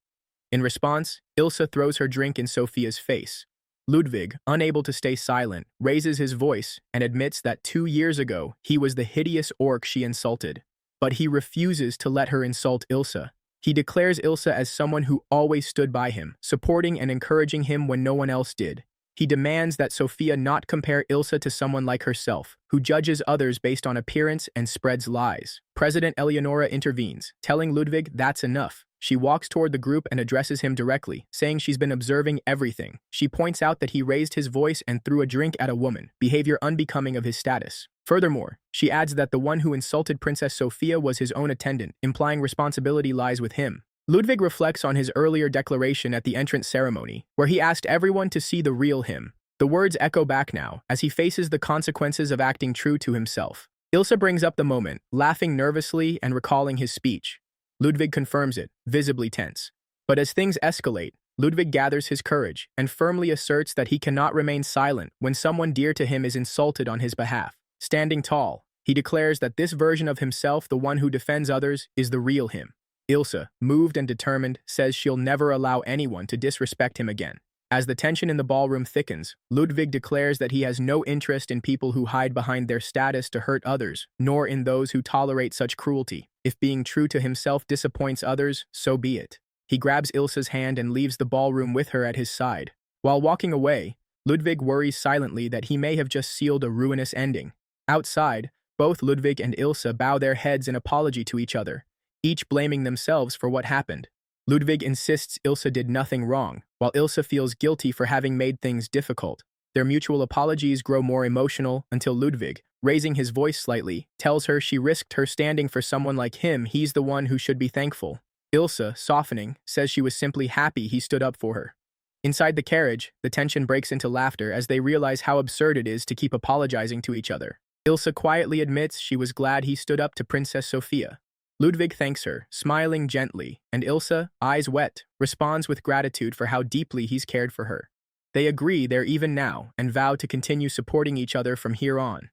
In response, Ilsa throws her drink in Sophia's face. Ludwig, unable to stay silent, raises his voice and admits that 2 years ago he was the hideous orc she insulted. But he refuses to let her insult Ilsa. He declares Ilsa as someone who always stood by him, supporting and encouraging him when no one else did. He demands that Sophia not compare Ilsa to someone like herself, who judges others based on appearance and spreads lies. President Eleonora intervenes, telling Ludwig that's enough. She walks toward the group and addresses him directly, saying she's been observing everything. She points out that he raised his voice and threw a drink at a woman, behavior unbecoming of his status. Furthermore, she adds that the one who insulted Princess Sophia was his own attendant, implying responsibility lies with him. Ludwig reflects on his earlier declaration at the entrance ceremony, where he asked everyone to see the real him. The words echo back now, as he faces the consequences of acting true to himself. Ilsa brings up the moment, laughing nervously and recalling his speech. Ludwig confirms it, visibly tense. But as things escalate, Ludwig gathers his courage and firmly asserts that he cannot remain silent when someone dear to him is insulted on his behalf. Standing tall, he declares that this version of himself, the one who defends others, is the real him. Ilsa, moved and determined, says she'll never allow anyone to disrespect him again. As the tension in the ballroom thickens, Ludwig declares that he has no interest in people who hide behind their status to hurt others, nor in those who tolerate such cruelty. If being true to himself disappoints others, so be it. He grabs Ilsa's hand and leaves the ballroom with her at his side. While walking away, Ludwig worries silently that he may have just sealed a ruinous ending. Outside, both Ludwig and Ilsa bow their heads in apology to each other, each blaming themselves for what happened. Ludwig insists Ilsa did nothing wrong, while Ilsa feels guilty for having made things difficult. Their mutual apologies grow more emotional until Ludwig, raising his voice slightly, tells her she risked her standing for someone like him. He's the one who should be thankful. Ilsa, softening, says she was simply happy he stood up for her. Inside the carriage, the tension breaks into laughter as they realize how absurd it is to keep apologizing to each other. Ilsa quietly admits she was glad he stood up to Princess Sophia. Ludwig thanks her, smiling gently, and Ilsa, eyes wet, responds with gratitude for how deeply he's cared for her. They agree they're even now and vow to continue supporting each other from here on.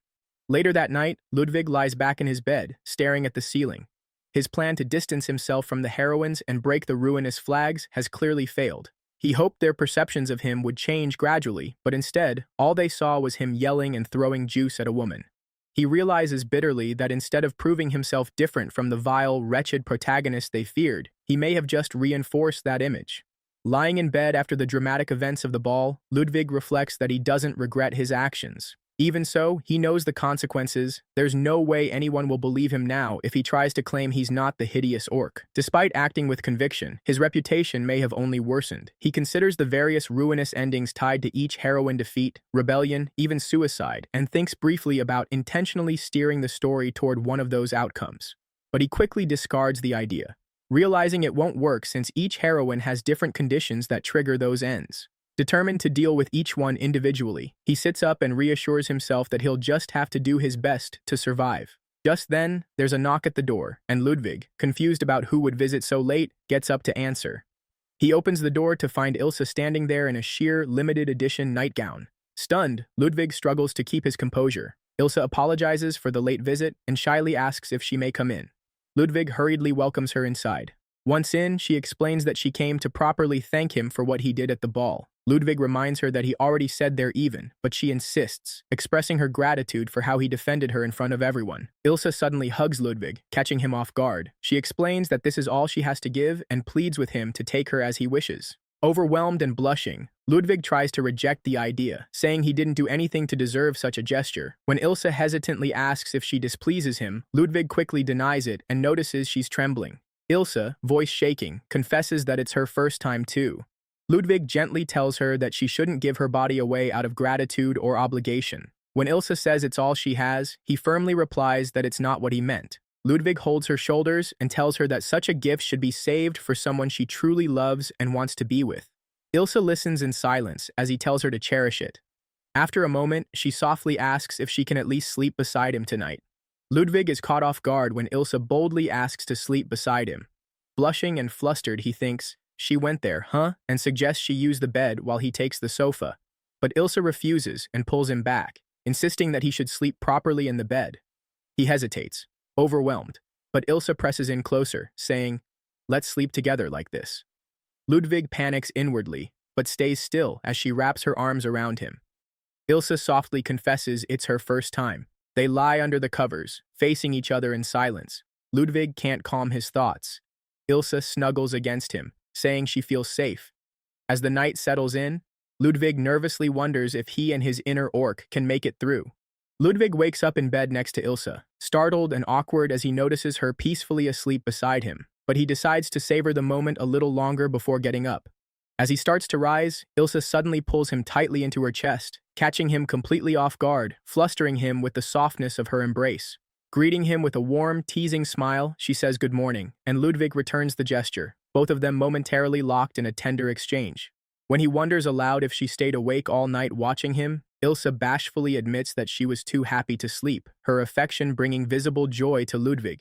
Later that night, Ludwig lies back in his bed, staring at the ceiling. His plan to distance himself from the heroines and break the ruinous flags has clearly failed. He hoped their perceptions of him would change gradually, but instead, all they saw was him yelling and throwing juice at a woman. He realizes bitterly that instead of proving himself different from the vile, wretched protagonist they feared, he may have just reinforced that image. Lying in bed after the dramatic events of the ball, Ludwig reflects that he doesn't regret his actions. Even so, he knows the consequences. There's no way anyone will believe him now if he tries to claim he's not the hideous orc. Despite acting with conviction, his reputation may have only worsened. He considers the various ruinous endings tied to each heroine defeat, rebellion, even suicide, and thinks briefly about intentionally steering the story toward one of those outcomes. But he quickly discards the idea, realizing it won't work since each heroine has different conditions that trigger those ends. Determined to deal with each one individually, he sits up and reassures himself that he'll just have to do his best to survive. Just then, there's a knock at the door, and Ludwig, confused about who would visit so late, gets up to answer. He opens the door to find Ilsa standing there in a sheer, limited edition nightgown. Stunned, Ludwig struggles to keep his composure. Ilsa apologizes for the late visit and shyly asks if she may come in. Ludwig hurriedly welcomes her inside. Once in, she explains that she came to properly thank him for what he did at the ball. Ludwig reminds her that he already said they're even, but she insists, expressing her gratitude for how he defended her in front of everyone. Ilsa suddenly hugs Ludwig, catching him off guard. She explains that this is all she has to give and pleads with him to take her as he wishes. Overwhelmed and blushing, Ludwig tries to reject the idea, saying he didn't do anything to deserve such a gesture. When Ilsa hesitantly asks if she displeases him, Ludwig quickly denies it and notices she's trembling. Ilsa, voice shaking, confesses that it's her first time too. Ludwig gently tells her that she shouldn't give her body away out of gratitude or obligation. When Ilsa says it's all she has, he firmly replies that it's not what he meant. Ludwig holds her shoulders and tells her that such a gift should be saved for someone she truly loves and wants to be with. Ilsa listens in silence as he tells her to cherish it. After a moment, she softly asks if she can at least sleep beside him tonight. Ludwig is caught off guard when Ilsa boldly asks to sleep beside him. Blushing and flustered, he thinks, "She went there, huh?" and suggests she use the bed while he takes the sofa. but Ilsa refuses and pulls him back, insisting that he should sleep properly in the bed. He hesitates, overwhelmed, but Ilsa presses in closer, saying, "Let's sleep together like this." Ludwig panics inwardly, but stays still as she wraps her arms around him. Ilsa softly confesses it's her first time. They lie under the covers, facing each other in silence. Ludwig can't calm his thoughts. Ilsa snuggles against him, saying she feels safe. As the night settles in, Ludwig nervously wonders if he and his inner orc can make it through. Ludwig wakes up in bed next to Ilsa, startled and awkward as he notices her peacefully asleep beside him, but he decides to savor the moment a little longer before getting up. As he starts to rise, Ilsa suddenly pulls him tightly into her chest, catching him completely off guard, flustering him with the softness of her embrace. Greeting him with a warm, teasing smile, she says good morning, and Ludwig returns the gesture, both of them momentarily locked in a tender exchange. When he wonders aloud if she stayed awake all night watching him, Ilsa bashfully admits that she was too happy to sleep, her affection bringing visible joy to Ludwig.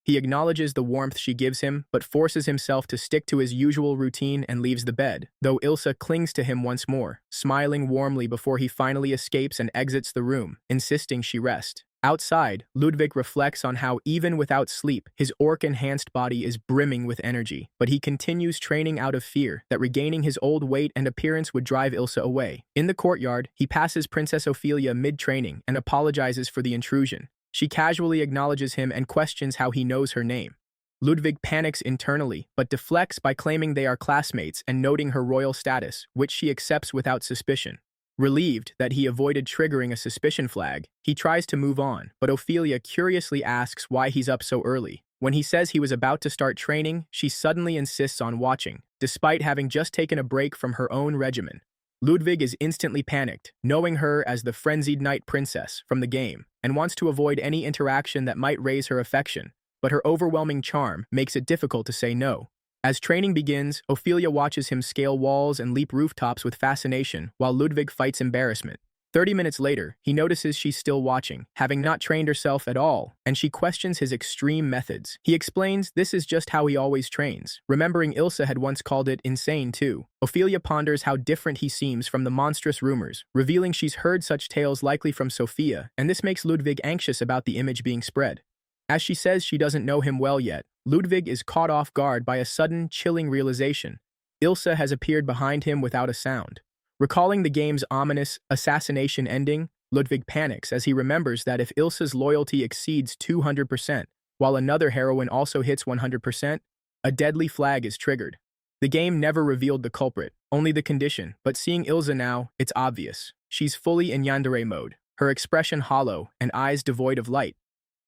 He acknowledges the warmth she gives him, but forces himself to stick to his usual routine and leaves the bed, though Ilsa clings to him once more, smiling warmly before he finally escapes and exits the room, insisting she rest. Outside, Ludwig reflects on how, even without sleep, his orc-enhanced body is brimming with energy, but he continues training out of fear that regaining his old weight and appearance would drive Ilsa away. In the courtyard, he passes Princess Ophelia mid-training and apologizes for the intrusion. She casually acknowledges him and questions how he knows her name. Ludwig panics internally, but deflects by claiming they are classmates and noting her royal status, which she accepts without suspicion. Relieved that he avoided triggering a suspicion flag, he tries to move on, but Ophelia curiously asks why he's up so early. When he says he was about to start training, she suddenly insists on watching, despite having just taken a break from her own regimen. Ludwig is instantly panicked, knowing her as the frenzied night princess from the game, and wants to avoid any interaction that might raise her affection, but her overwhelming charm makes it difficult to say no. As training begins, Ophelia watches him scale walls and leap rooftops with fascination, while Ludwig fights embarrassment. 30 minutes later, he notices she's still watching, having not trained herself at all, and she questions his extreme methods. He explains this is just how he always trains, remembering Ilsa had once called it insane too. Ophelia ponders how different he seems from the monstrous rumors, revealing she's heard such tales likely from Sophia, and this makes Ludwig anxious about the image being spread. As she says she doesn't know him well yet, Ludwig is caught off guard by a sudden, chilling realization. Ilsa has appeared behind him without a sound. Recalling the game's ominous assassination ending, Ludwig panics as he remembers that if Ilsa's loyalty exceeds 200%, while another heroine also hits 100%, a deadly flag is triggered. The game never revealed the culprit, only the condition, but seeing Ilsa now, it's obvious. She's fully in Yandere mode, her expression hollow and eyes devoid of light.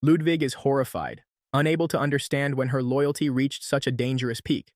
Ludwig is horrified, unable to understand when her loyalty reached such a dangerous peak.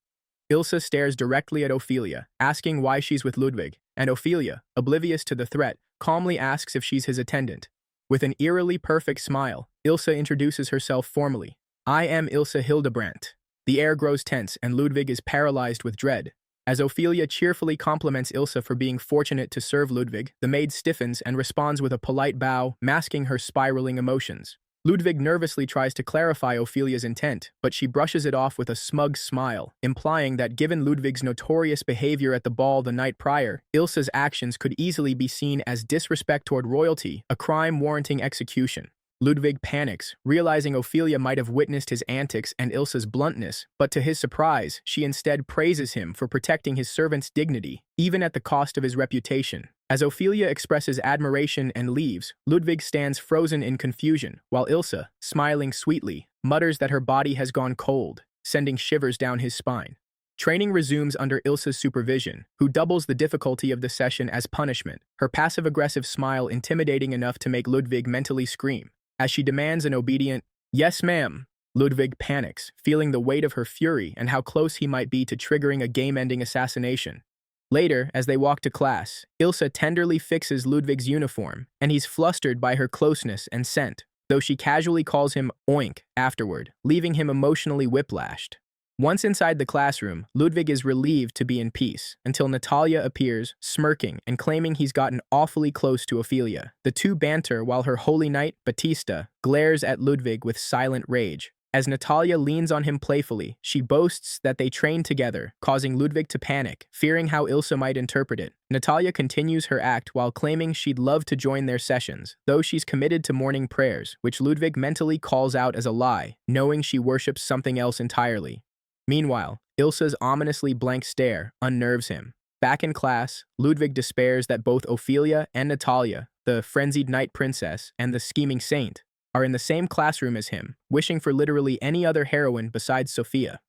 Ilsa stares directly at Ophelia, asking why she's with Ludwig, and Ophelia, oblivious to the threat, calmly asks if she's his attendant. With an eerily perfect smile, Ilsa introduces herself formally. "I am Ilsa Hildebrandt." The air grows tense and Ludwig is paralyzed with dread. As Ophelia cheerfully compliments Ilsa for being fortunate to serve Ludwig, the maid stiffens and responds with a polite bow, masking her spiraling emotions. Ludwig nervously tries to clarify Ophelia's intent, but she brushes it off with a smug smile, implying that given Ludwig's notorious behavior at the ball the night prior, Ilsa's actions could easily be seen as disrespect toward royalty, a crime warranting execution. Ludwig panics, realizing Ophelia might have witnessed his antics and Ilsa's bluntness, but to his surprise, she instead praises him for protecting his servant's dignity, even at the cost of his reputation. As Ophelia expresses admiration and leaves, Ludwig stands frozen in confusion, while Ilsa, smiling sweetly, mutters that her body has gone cold, sending shivers down his spine. Training resumes under Ilsa's supervision, who doubles the difficulty of the session as punishment, her passive-aggressive smile intimidating enough to make Ludwig mentally scream. As she demands an obedient, "Yes, ma'am," Ludwig panics, feeling the weight of her fury and how close he might be to triggering a game-ending assassination. Later, as they walk to class, Ilsa tenderly fixes Ludwig's uniform, and he's flustered by her closeness and scent, though she casually calls him oink afterward, leaving him emotionally whiplashed. Once inside the classroom, Ludwig is relieved to be in peace, until Natalia appears, smirking and claiming he's gotten awfully close to Ophelia. The two banter while her holy knight, Batista, glares at Ludwig with silent rage. As Natalia leans on him playfully, she boasts that they train together, causing Ludwig to panic, fearing how Ilsa might interpret it. Natalia continues her act while claiming she'd love to join their sessions, though she's committed to morning prayers, which Ludwig mentally calls out as a lie, knowing she worships something else entirely. Meanwhile, Ilsa's ominously blank stare unnerves him. Back in class, Ludwig despairs that both Oilia and Natalia, the frenzied night princess and the scheming saint, are in the same classroom as him, wishing for literally any other heroine besides Sophia.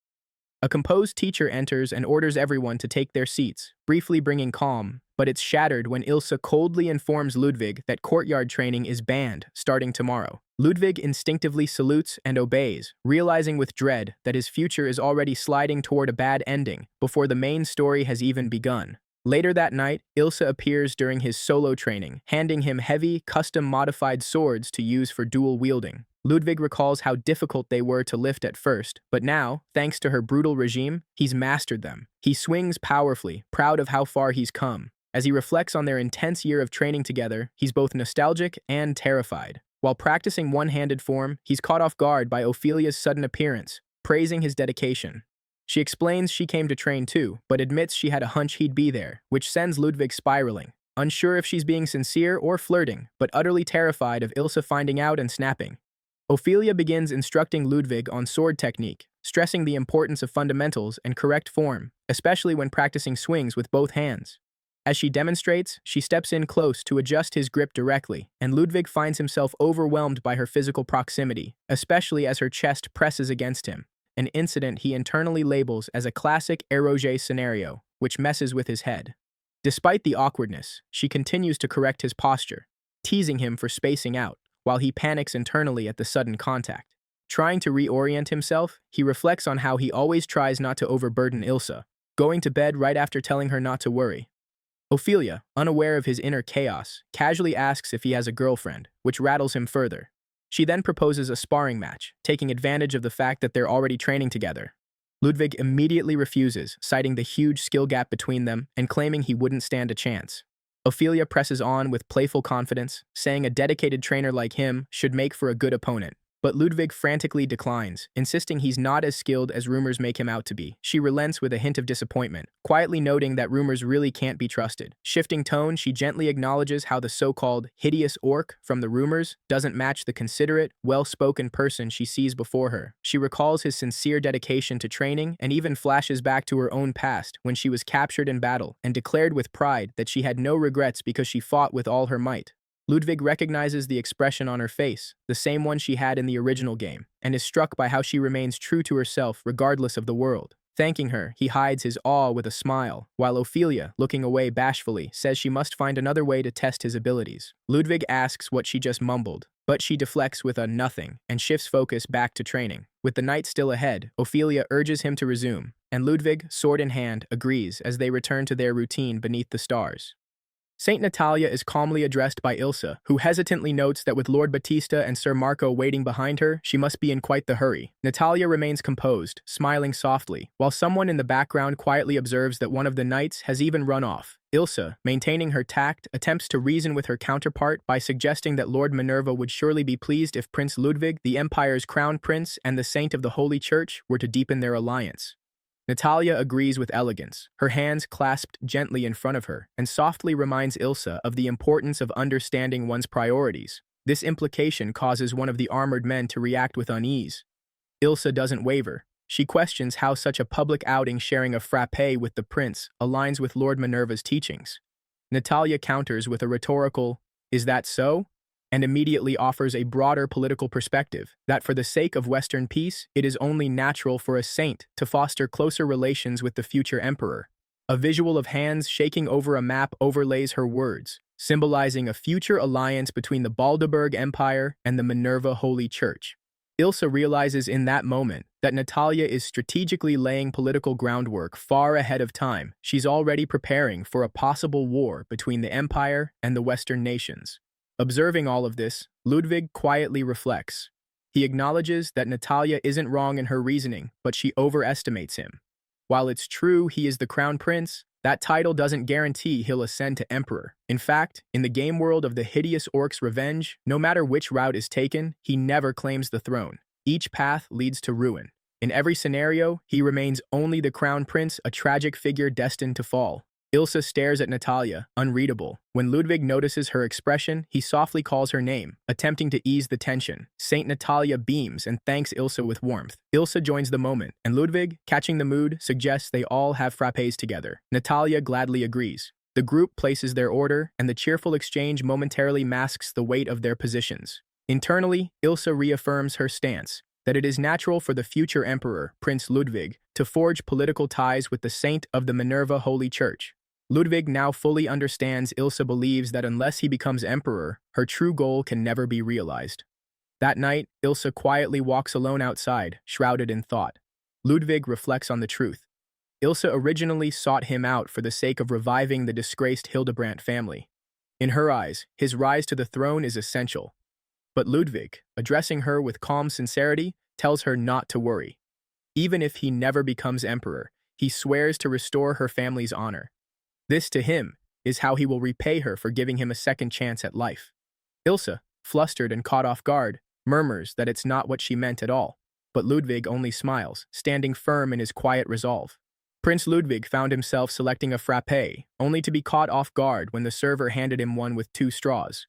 A composed teacher enters and orders everyone to take their seats, briefly bringing calm, but it's shattered when Ilsa coldly informs Ludwig that courtyard training is banned starting tomorrow. Ludwig instinctively salutes and obeys, realizing with dread that his future is already sliding toward a bad ending before the main story has even begun. Later that night, Ilsa appears during his solo training, handing him heavy, custom-modified swords to use for dual wielding. Ludwig recalls how difficult they were to lift at first, but now, thanks to her brutal regime, he's mastered them. He swings powerfully, proud of how far he's come. As he reflects on their intense year of training together, he's both nostalgic and terrified. While practicing one-handed form, he's caught off guard by Ophelia's sudden appearance, praising his dedication. She explains she came to train too, but admits she had a hunch he'd be there, which sends Ludwig spiraling, unsure if she's being sincere or flirting, but utterly terrified of Ilsa finding out and snapping. Oilia begins instructing Ludwig on sword technique, stressing the importance of fundamentals and correct form, especially when practicing swings with both hands. As she demonstrates, she steps in close to adjust his grip directly, and Ludwig finds himself overwhelmed by her physical proximity, especially as her chest presses against him. An incident he internally labels as a classic eroge scenario, which messes with his head. Despite the awkwardness, she continues to correct his posture, teasing him for spacing out, while he panics internally at the sudden contact. Trying to reorient himself, he reflects on how he always tries not to overburden Ilsa, going to bed right after telling her not to worry. Oilia, unaware of his inner chaos, casually asks if he has a girlfriend, which rattles him further. She then proposes a sparring match, taking advantage of the fact that they're already training together. Ludwig immediately refuses, citing the huge skill gap between them and claiming he wouldn't stand a chance. Oilia presses on with playful confidence, saying a dedicated trainer like him should make for a good opponent. But Ludwig frantically declines, insisting he's not as skilled as rumors make him out to be. She relents with a hint of disappointment, quietly noting that rumors really can't be trusted. Shifting tone, she gently acknowledges how the so-called hideous orc from the rumors doesn't match the considerate, well-spoken person she sees before her. She recalls his sincere dedication to training and even flashes back to her own past when she was captured in battle and declared with pride that she had no regrets because she fought with all her might. Ludwig recognizes the expression on her face, the same one she had in the original game, and is struck by how she remains true to herself regardless of the world. Thanking her, he hides his awe with a smile, while Oilia, looking away bashfully, says she must find another way to test his abilities. Ludwig asks what she just mumbled, but she deflects with a nothing and shifts focus back to training. With the night still ahead, Oilia urges him to resume, and Ludwig, sword in hand, agrees as they return to their routine beneath the stars. Saint Natalia is calmly addressed by Ilsa, who hesitantly notes that with Lord Battista and Sir Marco waiting behind her, she must be in quite the hurry. Natalia remains composed, smiling softly, while someone in the background quietly observes that one of the knights has even run off. Ilsa, maintaining her tact, attempts to reason with her counterpart by suggesting that Lord Minerva would surely be pleased if Prince Ludwig, the Empire's crown prince and the saint of the Holy Church, were to deepen their alliance. Natalia agrees with elegance, her hands clasped gently in front of her, and softly reminds Ilsa of the importance of understanding one's priorities. This implication causes one of the armored men to react with unease. Ilsa doesn't waver. She questions how such a public outing sharing a frappe with the prince aligns with Lord Minerva's teachings. Natalia counters with a rhetorical, "Is that so?" and immediately offers a broader political perspective, that for the sake of Western peace, it is only natural for a saint to foster closer relations with the future emperor. A visual of hands shaking over a map overlays her words, symbolizing a future alliance between the Baldeburg Empire and the Minerva Holy Church. Ilsa realizes in that moment that Natalia is strategically laying political groundwork far ahead of time. She's already preparing for a possible war between the Empire and the Western nations. Observing all of this, Ludwig quietly reflects. He acknowledges that Natalia isn't wrong in her reasoning, but she overestimates him. While it's true he is the crown prince, that title doesn't guarantee he'll ascend to emperor. In fact, in the game world of the hideous orcs' revenge, no matter which route is taken, he never claims the throne. Each path leads to ruin. In every scenario, he remains only the crown prince, a tragic figure destined to fall. Ilsa stares at Natalia, unreadable. When Ludwig notices her expression, he softly calls her name, attempting to ease the tension. Saint Natalia beams and thanks Ilsa with warmth. Ilsa joins the moment, and Ludwig, catching the mood, suggests they all have frappes together. Natalia gladly agrees. The group places their order, and the cheerful exchange momentarily masks the weight of their positions. Internally, Ilsa reaffirms her stance, that it is natural for the future emperor, Prince Ludwig, to forge political ties with the saint of the Minerva Holy Church. Ludwig now fully understands Ilsa believes that unless he becomes emperor, her true goal can never be realized. That night, Ilsa quietly walks alone outside, shrouded in thought. Ludwig reflects on the truth. Ilsa originally sought him out for the sake of reviving the disgraced Hildebrandt family. In her eyes, his rise to the throne is essential. But Ludwig, addressing her with calm sincerity, tells her not to worry. Even if he never becomes emperor, he swears to restore her family's honor. This, to him, is how he will repay her for giving him a second chance at life. Ilsa, flustered and caught off guard, murmurs that it's not what she meant at all. But Ludwig only smiles, standing firm in his quiet resolve. Prince Ludwig found himself selecting a frappe, only to be caught off guard when the server handed him one with 2 straws.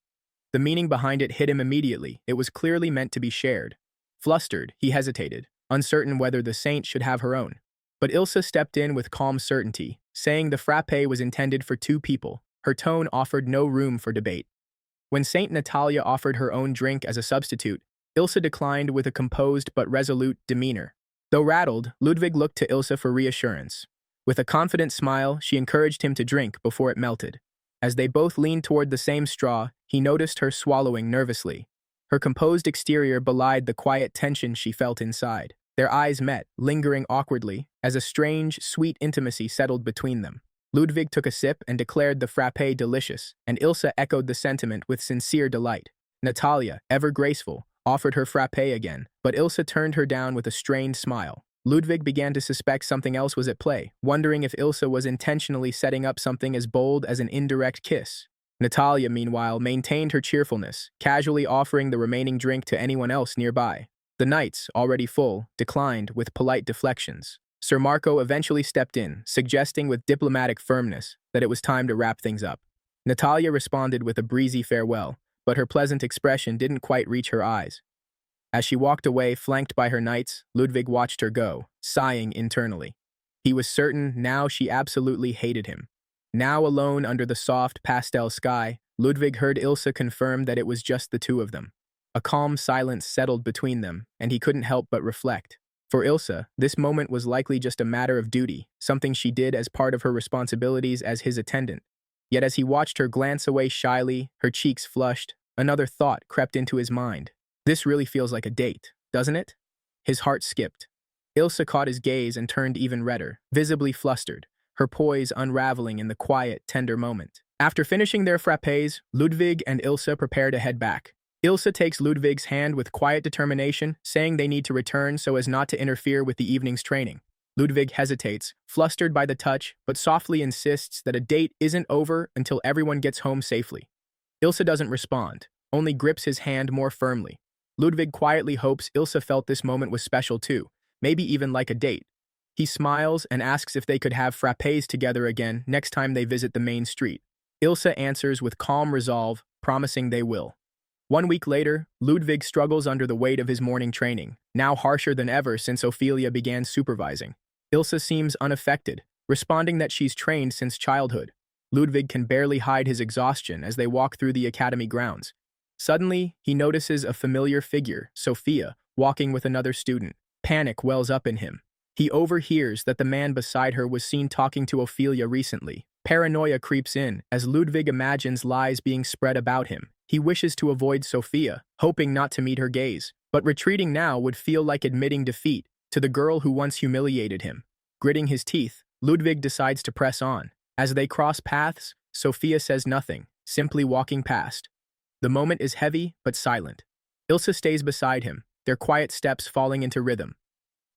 The meaning behind it hit him immediately. It was clearly meant to be shared. Flustered, he hesitated, uncertain whether the saint should have her own. But Ilsa stepped in with calm certainty, saying the frappe was intended for 2 people. Her tone offered no room for debate. When Saint Natalia offered her own drink as a substitute, Ilsa declined with a composed but resolute demeanor. Though rattled, Ludwig looked to Ilsa for reassurance. With a confident smile, she encouraged him to drink before it melted. As they both leaned toward the same straw, he noticed her swallowing nervously. Her composed exterior belied the quiet tension she felt inside. Their eyes met, lingering awkwardly, as a strange, sweet intimacy settled between them. Ludwig took a sip and declared the frappe delicious, and Ilsa echoed the sentiment with sincere delight. Natalia, ever graceful, offered her frappe again, but Ilsa turned her down with a strained smile. Ludwig began to suspect something else was at play, wondering if Ilsa was intentionally setting up something as bold as an indirect kiss. Natalia, meanwhile, maintained her cheerfulness, casually offering the remaining drink to anyone else nearby. The nights, already full, declined with polite deflections. Sir Marco eventually stepped in, suggesting with diplomatic firmness that it was time to wrap things up. Natalia responded with a breezy farewell, but her pleasant expression didn't quite reach her eyes. As she walked away, flanked by her knights, Ludwig watched her go, sighing internally. He was certain now she absolutely hated him. Now alone under the soft, pastel sky, Ludwig heard Ilsa confirm that it was just the 2 of them. A calm silence settled between them, and he couldn't help but reflect. For Ilsa, this moment was likely just a matter of duty, something she did as part of her responsibilities as his attendant. Yet as he watched her glance away shyly, her cheeks flushed, another thought crept into his mind. This really feels like a date, doesn't it? His heart skipped. Ilsa caught his gaze and turned even redder, visibly flustered, her poise unraveling in the quiet, tender moment. After finishing their frappes, Ludwig and Ilsa prepare to head back. Ilsa takes Ludwig's hand with quiet determination, saying they need to return so as not to interfere with the evening's training. Ludwig hesitates, flustered by the touch, but softly insists that a date isn't over until everyone gets home safely. Ilsa doesn't respond, only grips his hand more firmly. Ludwig quietly hopes Ilsa felt this moment was special too, maybe even like a date. He smiles and asks if they could have frappes together again next time they visit the main street. Ilsa answers with calm resolve, promising they will. 1 week later, Ludwig struggles under the weight of his morning training, now harsher than ever since Oilia began supervising. Ilsa seems unaffected, responding that she's trained since childhood. Ludwig can barely hide his exhaustion as they walk through the academy grounds. Suddenly, he notices a familiar figure, Sophia, walking with another student. Panic wells up in him. He overhears that the man beside her was seen talking to Oilia recently. Paranoia creeps in as Ludwig imagines lies being spread about him. He wishes to avoid Sophia, hoping not to meet her gaze, but retreating now would feel like admitting defeat to the girl who once humiliated him. Gritting his teeth, Ludwig decides to press on. As they cross paths, Sophia says nothing, simply walking past. The moment is heavy but silent. Ilsa stays beside him, their quiet steps falling into rhythm.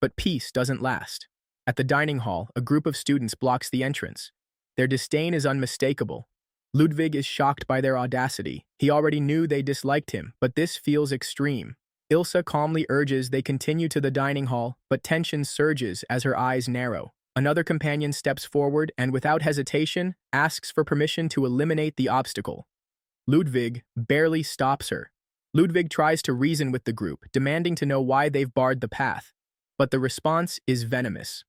But peace doesn't last. At the dining hall, a group of students blocks the entrance. Their disdain is unmistakable. Ludwig is shocked by their audacity. He already knew they disliked him, but this feels extreme. Ilsa calmly urges they continue to the dining hall, but tension surges as her eyes narrow. Another companion steps forward and, without hesitation, asks for permission to eliminate the obstacle. Ludwig barely stops her. Ludwig tries to reason with the group, demanding to know why they've barred the path. But the response is venomous.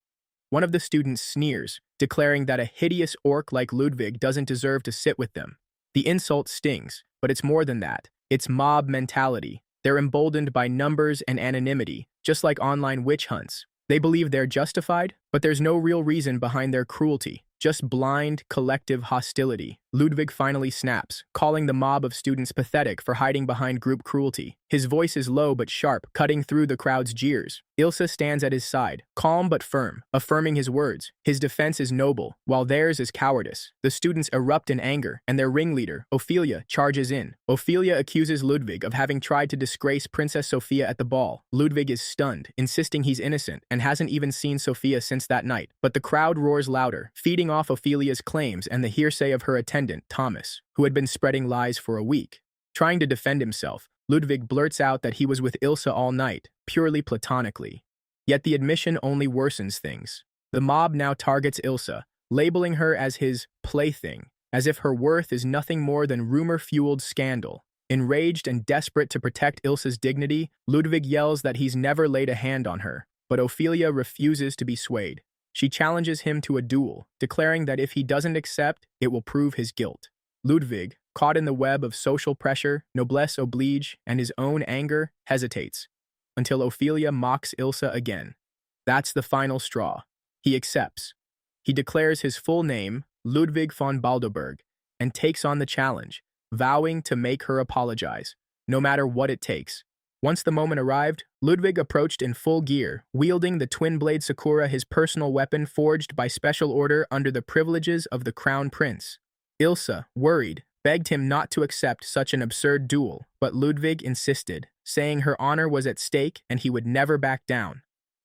One of the students sneers, declaring that a hideous orc like Ludwig doesn't deserve to sit with them. The insult stings, but it's more than that. It's mob mentality. They're emboldened by numbers and anonymity, just like online witch hunts. They believe they're justified, but there's no real reason behind their cruelty, just blind, collective hostility. Ludwig finally snaps, calling the mob of students pathetic for hiding behind group cruelty. His voice is low but sharp, cutting through the crowd's jeers. Ilsa stands at his side, calm but firm, affirming his words. His defense is noble, while theirs is cowardice. The students erupt in anger, and their ringleader, Oilia, charges in. Oilia accuses Ludwig of having tried to disgrace Princess Sophia at the ball. Ludwig is stunned, insisting he's innocent and hasn't even seen Sophia since that night. But the crowd roars louder, feeding off Ophelia's claims and the hearsay of her attendant, Thomas, who had been spreading lies for a week. Trying to defend himself, Ludwig blurts out that he was with Ilsa all night, purely platonically. Yet the admission only worsens things. The mob now targets Ilsa, labeling her as his plaything, as if her worth is nothing more than rumor-fueled scandal. Enraged and desperate to protect Ilsa's dignity, Ludwig yells that he's never laid a hand on her, but Oilia refuses to be swayed. She challenges him to a duel, declaring that if he doesn't accept, it will prove his guilt. Ludwig, caught in the web of social pressure, noblesse oblige, and his own anger, hesitates, until Oilia mocks Ilsa again. That's the final straw. He accepts. He declares his full name, Ludwig von Baldoberg, and takes on the challenge, vowing to make her apologize, no matter what it takes. Once the moment arrived, Ludwig approached in full gear, wielding the twin-blade Sakura, his personal weapon forged by special order under the privileges of the Crown Prince. Ilsa, worried, begged him not to accept such an absurd duel, but Ludwig insisted, saying her honor was at stake and he would never back down.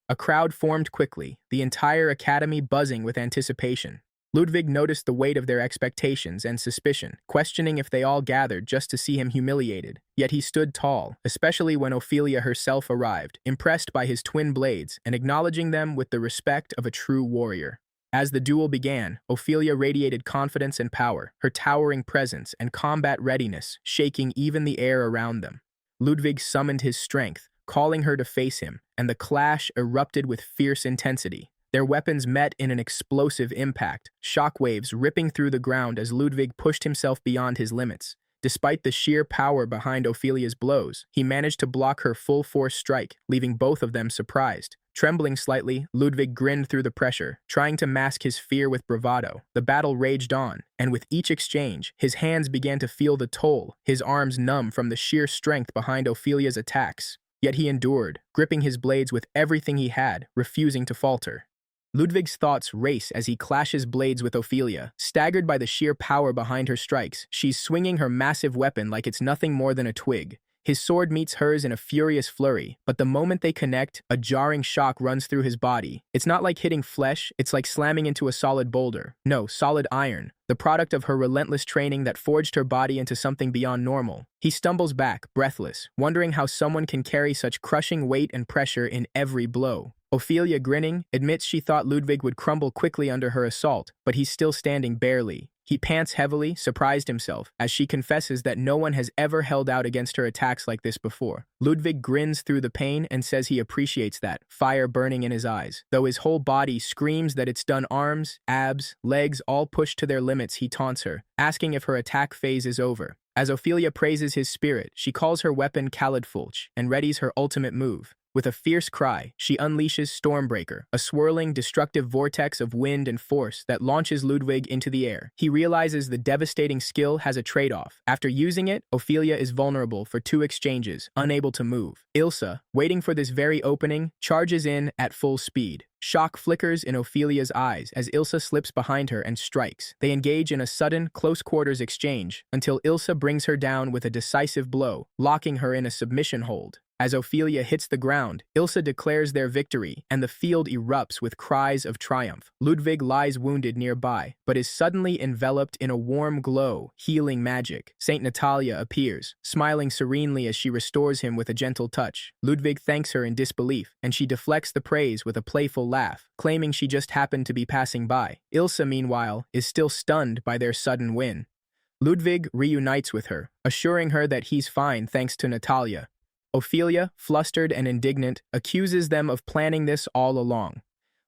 A crowd formed quickly, the entire academy buzzing with anticipation. Ludwig noticed the weight of their expectations and suspicion, questioning if they all gathered just to see him humiliated. Yet he stood tall, especially when Oilia herself arrived, impressed by his twin blades and acknowledging them with the respect of a true warrior. As the duel began, Oilia radiated confidence and power, her towering presence and combat readiness shaking even the air around them. Ludwig summoned his strength, calling her to face him, and the clash erupted with fierce intensity. Their weapons met in an explosive impact, shockwaves ripping through the ground as Ludwig pushed himself beyond his limits. Despite the sheer power behind Ophelia's blows, he managed to block her full-force strike, leaving both of them surprised. Trembling slightly, Ludwig grinned through the pressure, trying to mask his fear with bravado. The battle raged on, and with each exchange, his hands began to feel the toll, his arms numb from the sheer strength behind Ophelia's attacks. Yet he endured, gripping his blades with everything he had, refusing to falter. Ludwig's thoughts race as he clashes blades with Oilia. Staggered by the sheer power behind her strikes, she's swinging her massive weapon like it's nothing more than a twig. His sword meets hers in a furious flurry, but the moment they connect, a jarring shock runs through his body. It's not like hitting flesh, it's like slamming into a solid boulder. No, solid iron, the product of her relentless training that forged her body into something beyond normal. He stumbles back, breathless, wondering how someone can carry such crushing weight and pressure in every blow. Oilia, grinning, admits she thought Ludwig would crumble quickly under her assault, but he's still standing barely. He pants heavily, surprised himself, as she confesses that no one has ever held out against her attacks like this before. Ludwig grins through the pain and says he appreciates that, fire burning in his eyes. Though his whole body screams that it's done, arms, abs, legs all pushed to their limits, he taunts her, asking if her attack phase is over. As Oilia praises his spirit, she calls her weapon Khalidfulch and readies her ultimate move. With a fierce cry, she unleashes Stormbreaker, a swirling, destructive vortex of wind and force that launches Ludwig into the air. He realizes the devastating skill has a trade-off. After using it, Oilia is vulnerable for 2 exchanges, unable to move. Ilsa, waiting for this very opening, charges in at full speed. Shock flickers in Ophelia's eyes as Ilsa slips behind her and strikes. They engage in a sudden, close-quarters exchange until Ilsa brings her down with a decisive blow, locking her in a submission hold. As Oilia hits the ground, Elsa declares their victory, and the field erupts with cries of triumph. Ludwig lies wounded nearby, but is suddenly enveloped in a warm glow, healing magic. Saint Natalia appears, smiling serenely as she restores him with a gentle touch. Ludwig thanks her in disbelief, and she deflects the praise with a playful laugh, claiming she just happened to be passing by. Elsa, meanwhile, is still stunned by their sudden win. Ludwig reunites with her, assuring her that he's fine thanks to Natalia. Oilia, flustered and indignant, accuses them of planning this all along.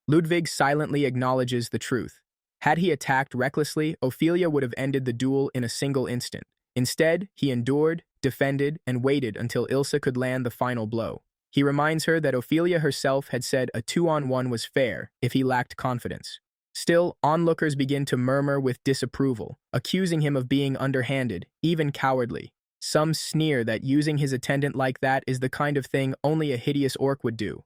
Ludwig silently acknowledges the truth. Had he attacked recklessly, Oilia would have ended the duel in a single instant. Instead, he endured, defended, and waited until Elsa could land the final blow. He reminds her that Oilia herself had said a 2-on-1 was fair if he lacked confidence. Still, onlookers begin to murmur with disapproval, accusing him of being underhanded, even cowardly. Some sneer that using his attendant like that is the kind of thing only a hideous orc would do.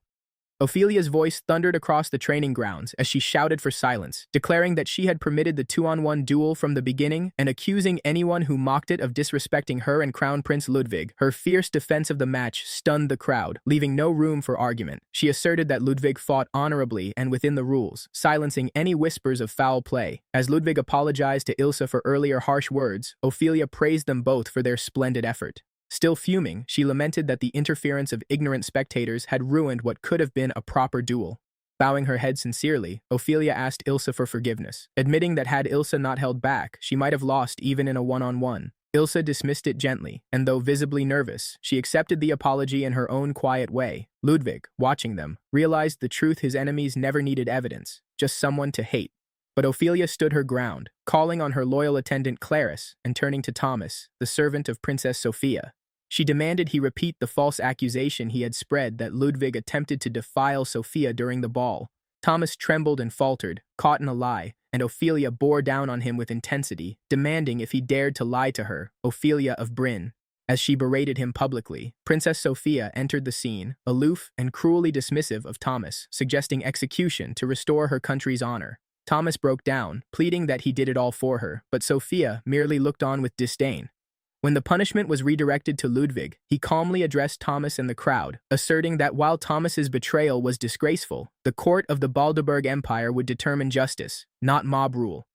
Ophelia's voice thundered across the training grounds as she shouted for silence, declaring that she had permitted the 2-on-1 duel from the beginning and accusing anyone who mocked it of disrespecting her and Crown Prince Ludwig. Her fierce defense of the match stunned the crowd, leaving no room for argument. She asserted that Ludwig fought honorably and within the rules, silencing any whispers of foul play. As Ludwig apologized to Elsa for earlier harsh words, Oilia praised them both for their splendid effort. Still fuming, she lamented that the interference of ignorant spectators had ruined what could have been a proper duel. Bowing her head sincerely, Oilia asked Elsa for forgiveness, admitting that had Elsa not held back, she might have lost even in a 1-on-1. Elsa dismissed it gently, and though visibly nervous, she accepted the apology in her own quiet way. Ludwig, watching them, realized the truth: his enemies never needed evidence, just someone to hate. But Oilia stood her ground, calling on her loyal attendant Clarice and turning to Thomas, the servant of Princess Sophia. She demanded he repeat the false accusation he had spread that Ludwig attempted to defile Sophia during the ball. Thomas trembled and faltered, caught in a lie, and Oilia bore down on him with intensity, demanding if he dared to lie to her, Oilia of Brynn. As she berated him publicly, Princess Sophia entered the scene, aloof and cruelly dismissive of Thomas, suggesting execution to restore her country's honor. Thomas broke down, pleading that he did it all for her, but Sophia merely looked on with disdain. When the punishment was redirected to Ludwig, he calmly addressed Thomas and the crowd, asserting that while Thomas's betrayal was disgraceful, the court of the Balderberg Empire would determine justice, not mob rule.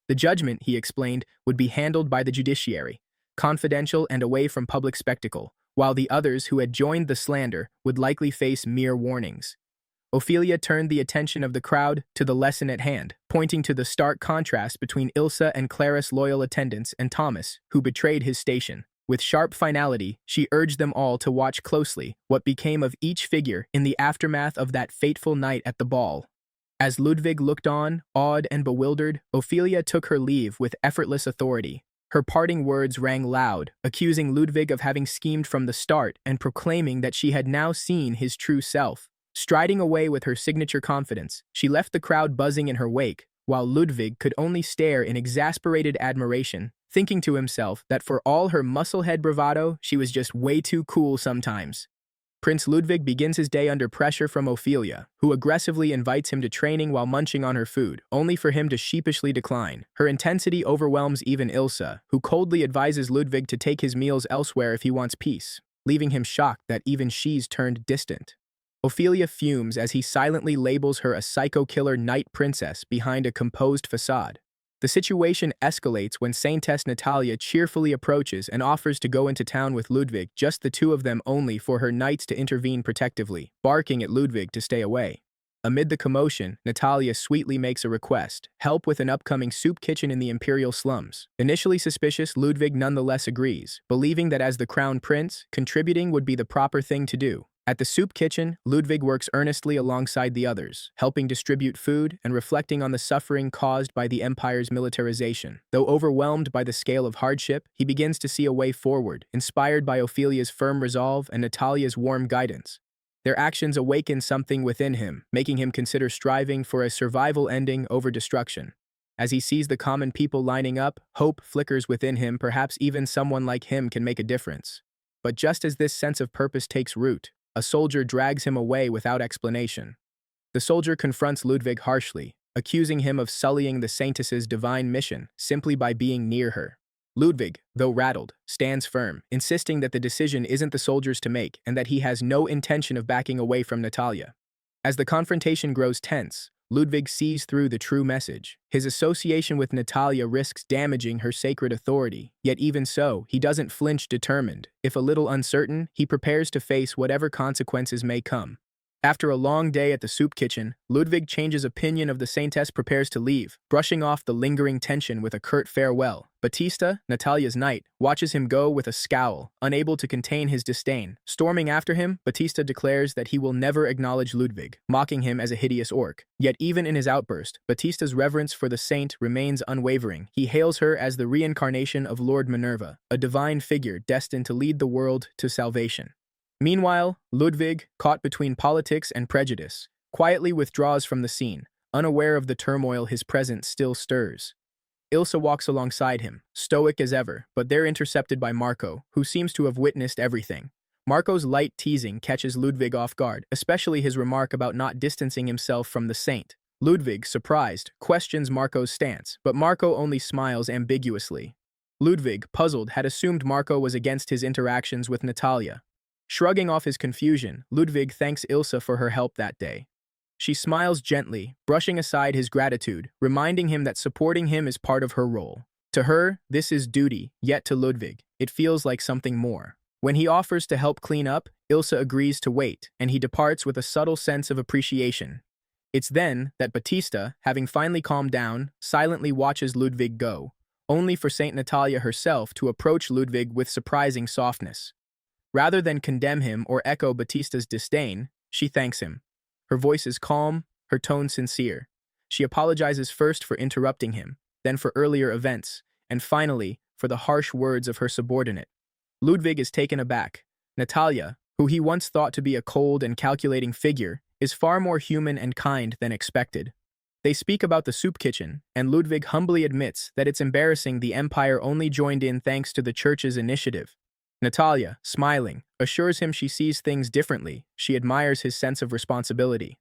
The judgment, he explained, would be handled by the judiciary, confidential and away from public spectacle, while the others who had joined the slander would likely face mere warnings. Oilia turned the attention of the crowd to the lesson at hand, pointing to the stark contrast between Elsa and Clarice's loyal attendants and Thomas, who betrayed his station. With sharp finality, she urged them all to watch closely what became of each figure in the aftermath of that fateful night at the ball. As Ludwig looked on, awed and bewildered, Oilia took her leave with effortless authority. Her parting words rang loud, accusing Ludwig of having schemed from the start and proclaiming that she had now seen his true self. Striding away with her signature confidence, she left the crowd buzzing in her wake, while Ludwig could only stare in exasperated admiration, thinking to himself that for all her musclehead bravado, she was just way too cool sometimes. Prince Ludwig begins his day under pressure from Oilia, who aggressively invites him to training while munching on her food, only for him to sheepishly decline. Her intensity overwhelms even Elsa, who coldly advises Ludwig to take his meals elsewhere if he wants peace, leaving him shocked that even she's turned distant. Oilia fumes as he silently labels her a psycho-killer knight princess behind a composed facade. The situation escalates when Saintess Natalia cheerfully approaches and offers to go into town with Ludwig, just the two of them only for her knights to intervene protectively, barking at Ludwig to stay away. Amid the commotion, Natalia sweetly makes a request: help with an upcoming soup kitchen in the imperial slums. Initially suspicious, Ludwig nonetheless agrees, believing that as the crown prince, contributing would be the proper thing to do. At the soup kitchen, Ludwig works earnestly alongside the others, helping distribute food and reflecting on the suffering caused by the empire's militarization. Though overwhelmed by the scale of hardship, he begins to see a way forward, inspired by Ophelia's firm resolve and Natalia's warm guidance. Their actions awaken something within him, making him consider striving for a survival ending over destruction. As he sees the common people lining up, hope flickers within him. Perhaps even someone like him can make a difference. But just as this sense of purpose takes root, a soldier drags him away without explanation. The soldier confronts Ludwig harshly, accusing him of sullying the saintess's divine mission simply by being near her. Ludwig, though rattled, stands firm, insisting that the decision isn't the soldiers to make and that he has no intention of backing away from Natalia. As the confrontation grows tense, Ludwig sees through the true message. His association with Natalia risks damaging her sacred authority, yet even so, he doesn't flinch, determined. If a little uncertain, he prepares to face whatever consequences may come. After a long day at the soup kitchen, Ludwig changes opinion of the Saintess, prepares to leave, brushing off the lingering tension with a curt farewell. Batista, Natalia's knight, watches him go with a scowl, unable to contain his disdain. Storming after him, Batista declares that he will never acknowledge Ludwig, mocking him as a hideous orc. Yet even in his outburst, Batista's reverence for the saint remains unwavering. He hails her as the reincarnation of Lord Minerva, a divine figure destined to lead the world to salvation. Meanwhile, Ludwig, caught between politics and prejudice, quietly withdraws from the scene, unaware of the turmoil his presence still stirs. Elsa walks alongside him, stoic as ever, but they're intercepted by Marco, who seems to have witnessed everything. Marco's light teasing catches Ludwig off guard, especially his remark about not distancing himself from the saint. Ludwig, surprised, questions Marco's stance, but Marco only smiles ambiguously. Ludwig, puzzled, had assumed Marco was against his interactions with Natalia. Shrugging off his confusion, Ludwig thanks Elsa for her help that day. She smiles gently, brushing aside his gratitude, reminding him that supporting him is part of her role. To her, this is duty, yet to Ludwig, it feels like something more. When he offers to help clean up, Elsa agrees to wait, and he departs with a subtle sense of appreciation. It's then that Batista, having finally calmed down, silently watches Ludwig go, only for Saint Natalia herself to approach Ludwig with surprising softness. Rather than condemn him or echo Batista's disdain, she thanks him. Her voice is calm, her tone sincere. She apologizes first for interrupting him, then for earlier events, and finally for the harsh words of her subordinate. Ludwig is taken aback. Natalia, who he once thought to be a cold and calculating figure, is far more human and kind than expected. They speak about the soup kitchen, and Ludwig humbly admits that it's embarrassing the Empire only joined in thanks to the Church's initiative. Natalia, smiling, assures him she sees things differently. She admires his sense of responsibility.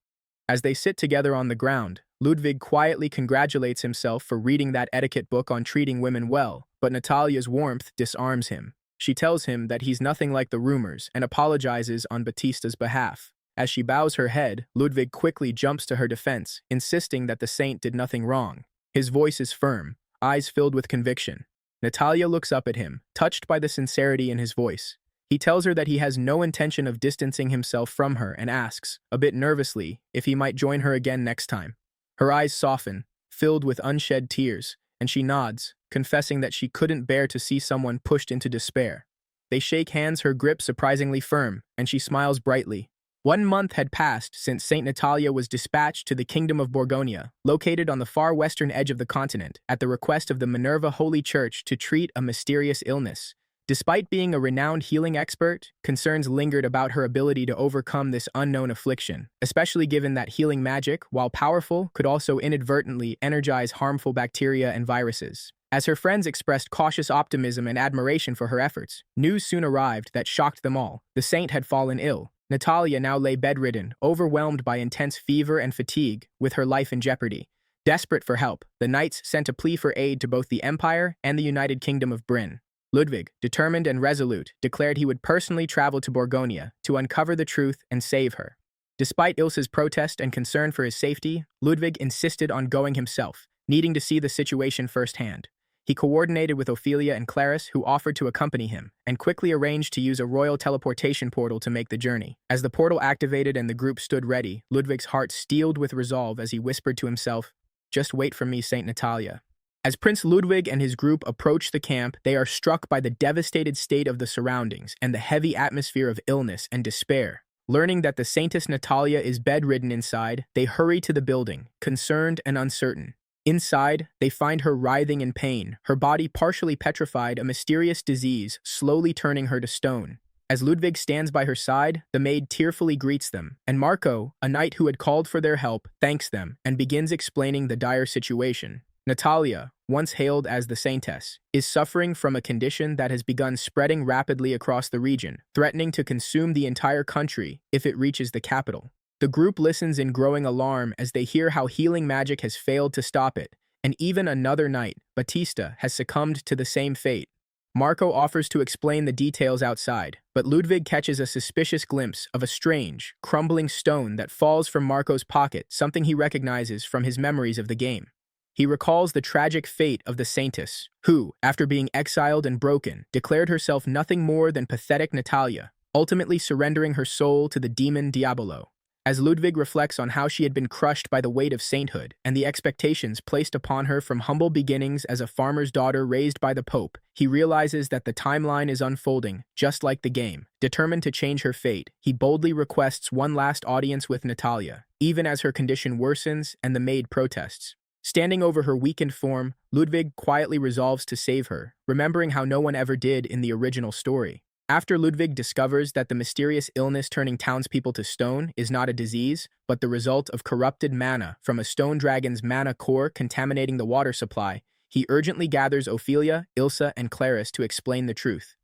As they sit together on the ground, Ludwig quietly congratulates himself for reading that etiquette book on treating women well, but Natalia's warmth disarms him. She tells him that he's nothing like the rumors and apologizes on Batista's behalf. As she bows her head, Ludwig quickly jumps to her defense, insisting that the saint did nothing wrong. His voice is firm, eyes filled with conviction. Natalia looks up at him, touched by the sincerity in his voice. He tells her that he has no intention of distancing himself from her and asks, a bit nervously, if he might join her again next time. Her eyes soften, filled with unshed tears, and she nods, confessing that she couldn't bear to see someone pushed into despair. They shake hands, her grip surprisingly firm, and she smiles brightly. 1 month had passed since Saint Natalia was dispatched to the Kingdom of Borgonia, located on the far western edge of the continent, at the request of the Minerva Holy Church to treat a mysterious illness. Despite being a renowned healing expert, concerns lingered about her ability to overcome this unknown affliction, especially given that healing magic, while powerful, could also inadvertently energize harmful bacteria and viruses. As her friends expressed cautious optimism and admiration for her efforts, news soon arrived that shocked them all. The saint had fallen ill. Natalia now lay bedridden, overwhelmed by intense fever and fatigue, with her life in jeopardy. Desperate for help, the knights sent a plea for aid to both the Empire and the United Kingdom of Brinn. Ludwig, determined and resolute, declared he would personally travel to Borgonia to uncover the truth and save her. Despite Ilsa's protest and concern for his safety, Ludwig insisted on going himself, needing to see the situation firsthand. He coordinated with Oilia and Clarice, who offered to accompany him, and quickly arranged to use a royal teleportation portal to make the journey. As the portal activated and the group stood ready, Ludwig's heart steeled with resolve as he whispered to himself, "Just wait for me, Saint Natalia." As Prince Ludwig and his group approach the camp, they are struck by the devastated state of the surroundings and the heavy atmosphere of illness and despair. Learning that the Saintess Natalia is bedridden inside, they hurry to the building, concerned and uncertain. Inside, they find her writhing in pain, her body partially petrified, a mysterious disease slowly turning her to stone. As Ludwig stands by her side, the maid tearfully greets them, and Marco, a knight who had called for their help, thanks them and begins explaining the dire situation. Natalia, once hailed as the Saintess, is suffering from a condition that has begun spreading rapidly across the region, threatening to consume the entire country if it reaches the capital. The group listens in growing alarm as they hear how healing magic has failed to stop it, and even another knight, Batista, has succumbed to the same fate. Marco offers to explain the details outside, but Ludwig catches a suspicious glimpse of a strange, crumbling stone that falls from Marco's pocket, something he recognizes from his memories of the game. He recalls the tragic fate of the Saintess, who, after being exiled and broken, declared herself nothing more than pathetic Natalia, ultimately surrendering her soul to the demon Diabolo. As Ludwig reflects on how she had been crushed by the weight of sainthood and the expectations placed upon her from humble beginnings as a farmer's daughter raised by the Pope, he realizes that the timeline is unfolding, just like the game. Determined to change her fate, he boldly requests one last audience with Natalia, even as her condition worsens and the maid protests. Standing over her weakened form, Ludwig quietly resolves to save her, remembering how no one ever did in the original story. After Ludwig discovers that the mysterious illness turning townspeople to stone is not a disease, but the result of corrupted mana from a stone dragon's mana core contaminating the water supply, he urgently gathers Oilia, Elsa, and Claris to explain the truth.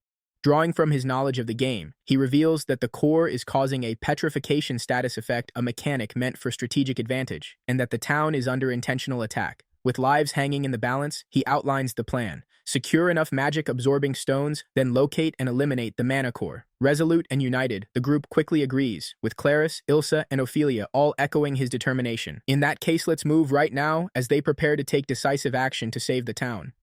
Drawing from his knowledge of the game, he reveals that the core is causing a petrification status effect, a mechanic meant for strategic advantage, and that the town is under intentional attack. With lives hanging in the balance, he outlines the plan. Secure enough magic-absorbing stones, then locate and eliminate the mana core. Resolute and united, the group quickly agrees, with Claris, Elsa, and Oilia all echoing his determination. In that case, let's move right now, as they prepare to take decisive action to save the town.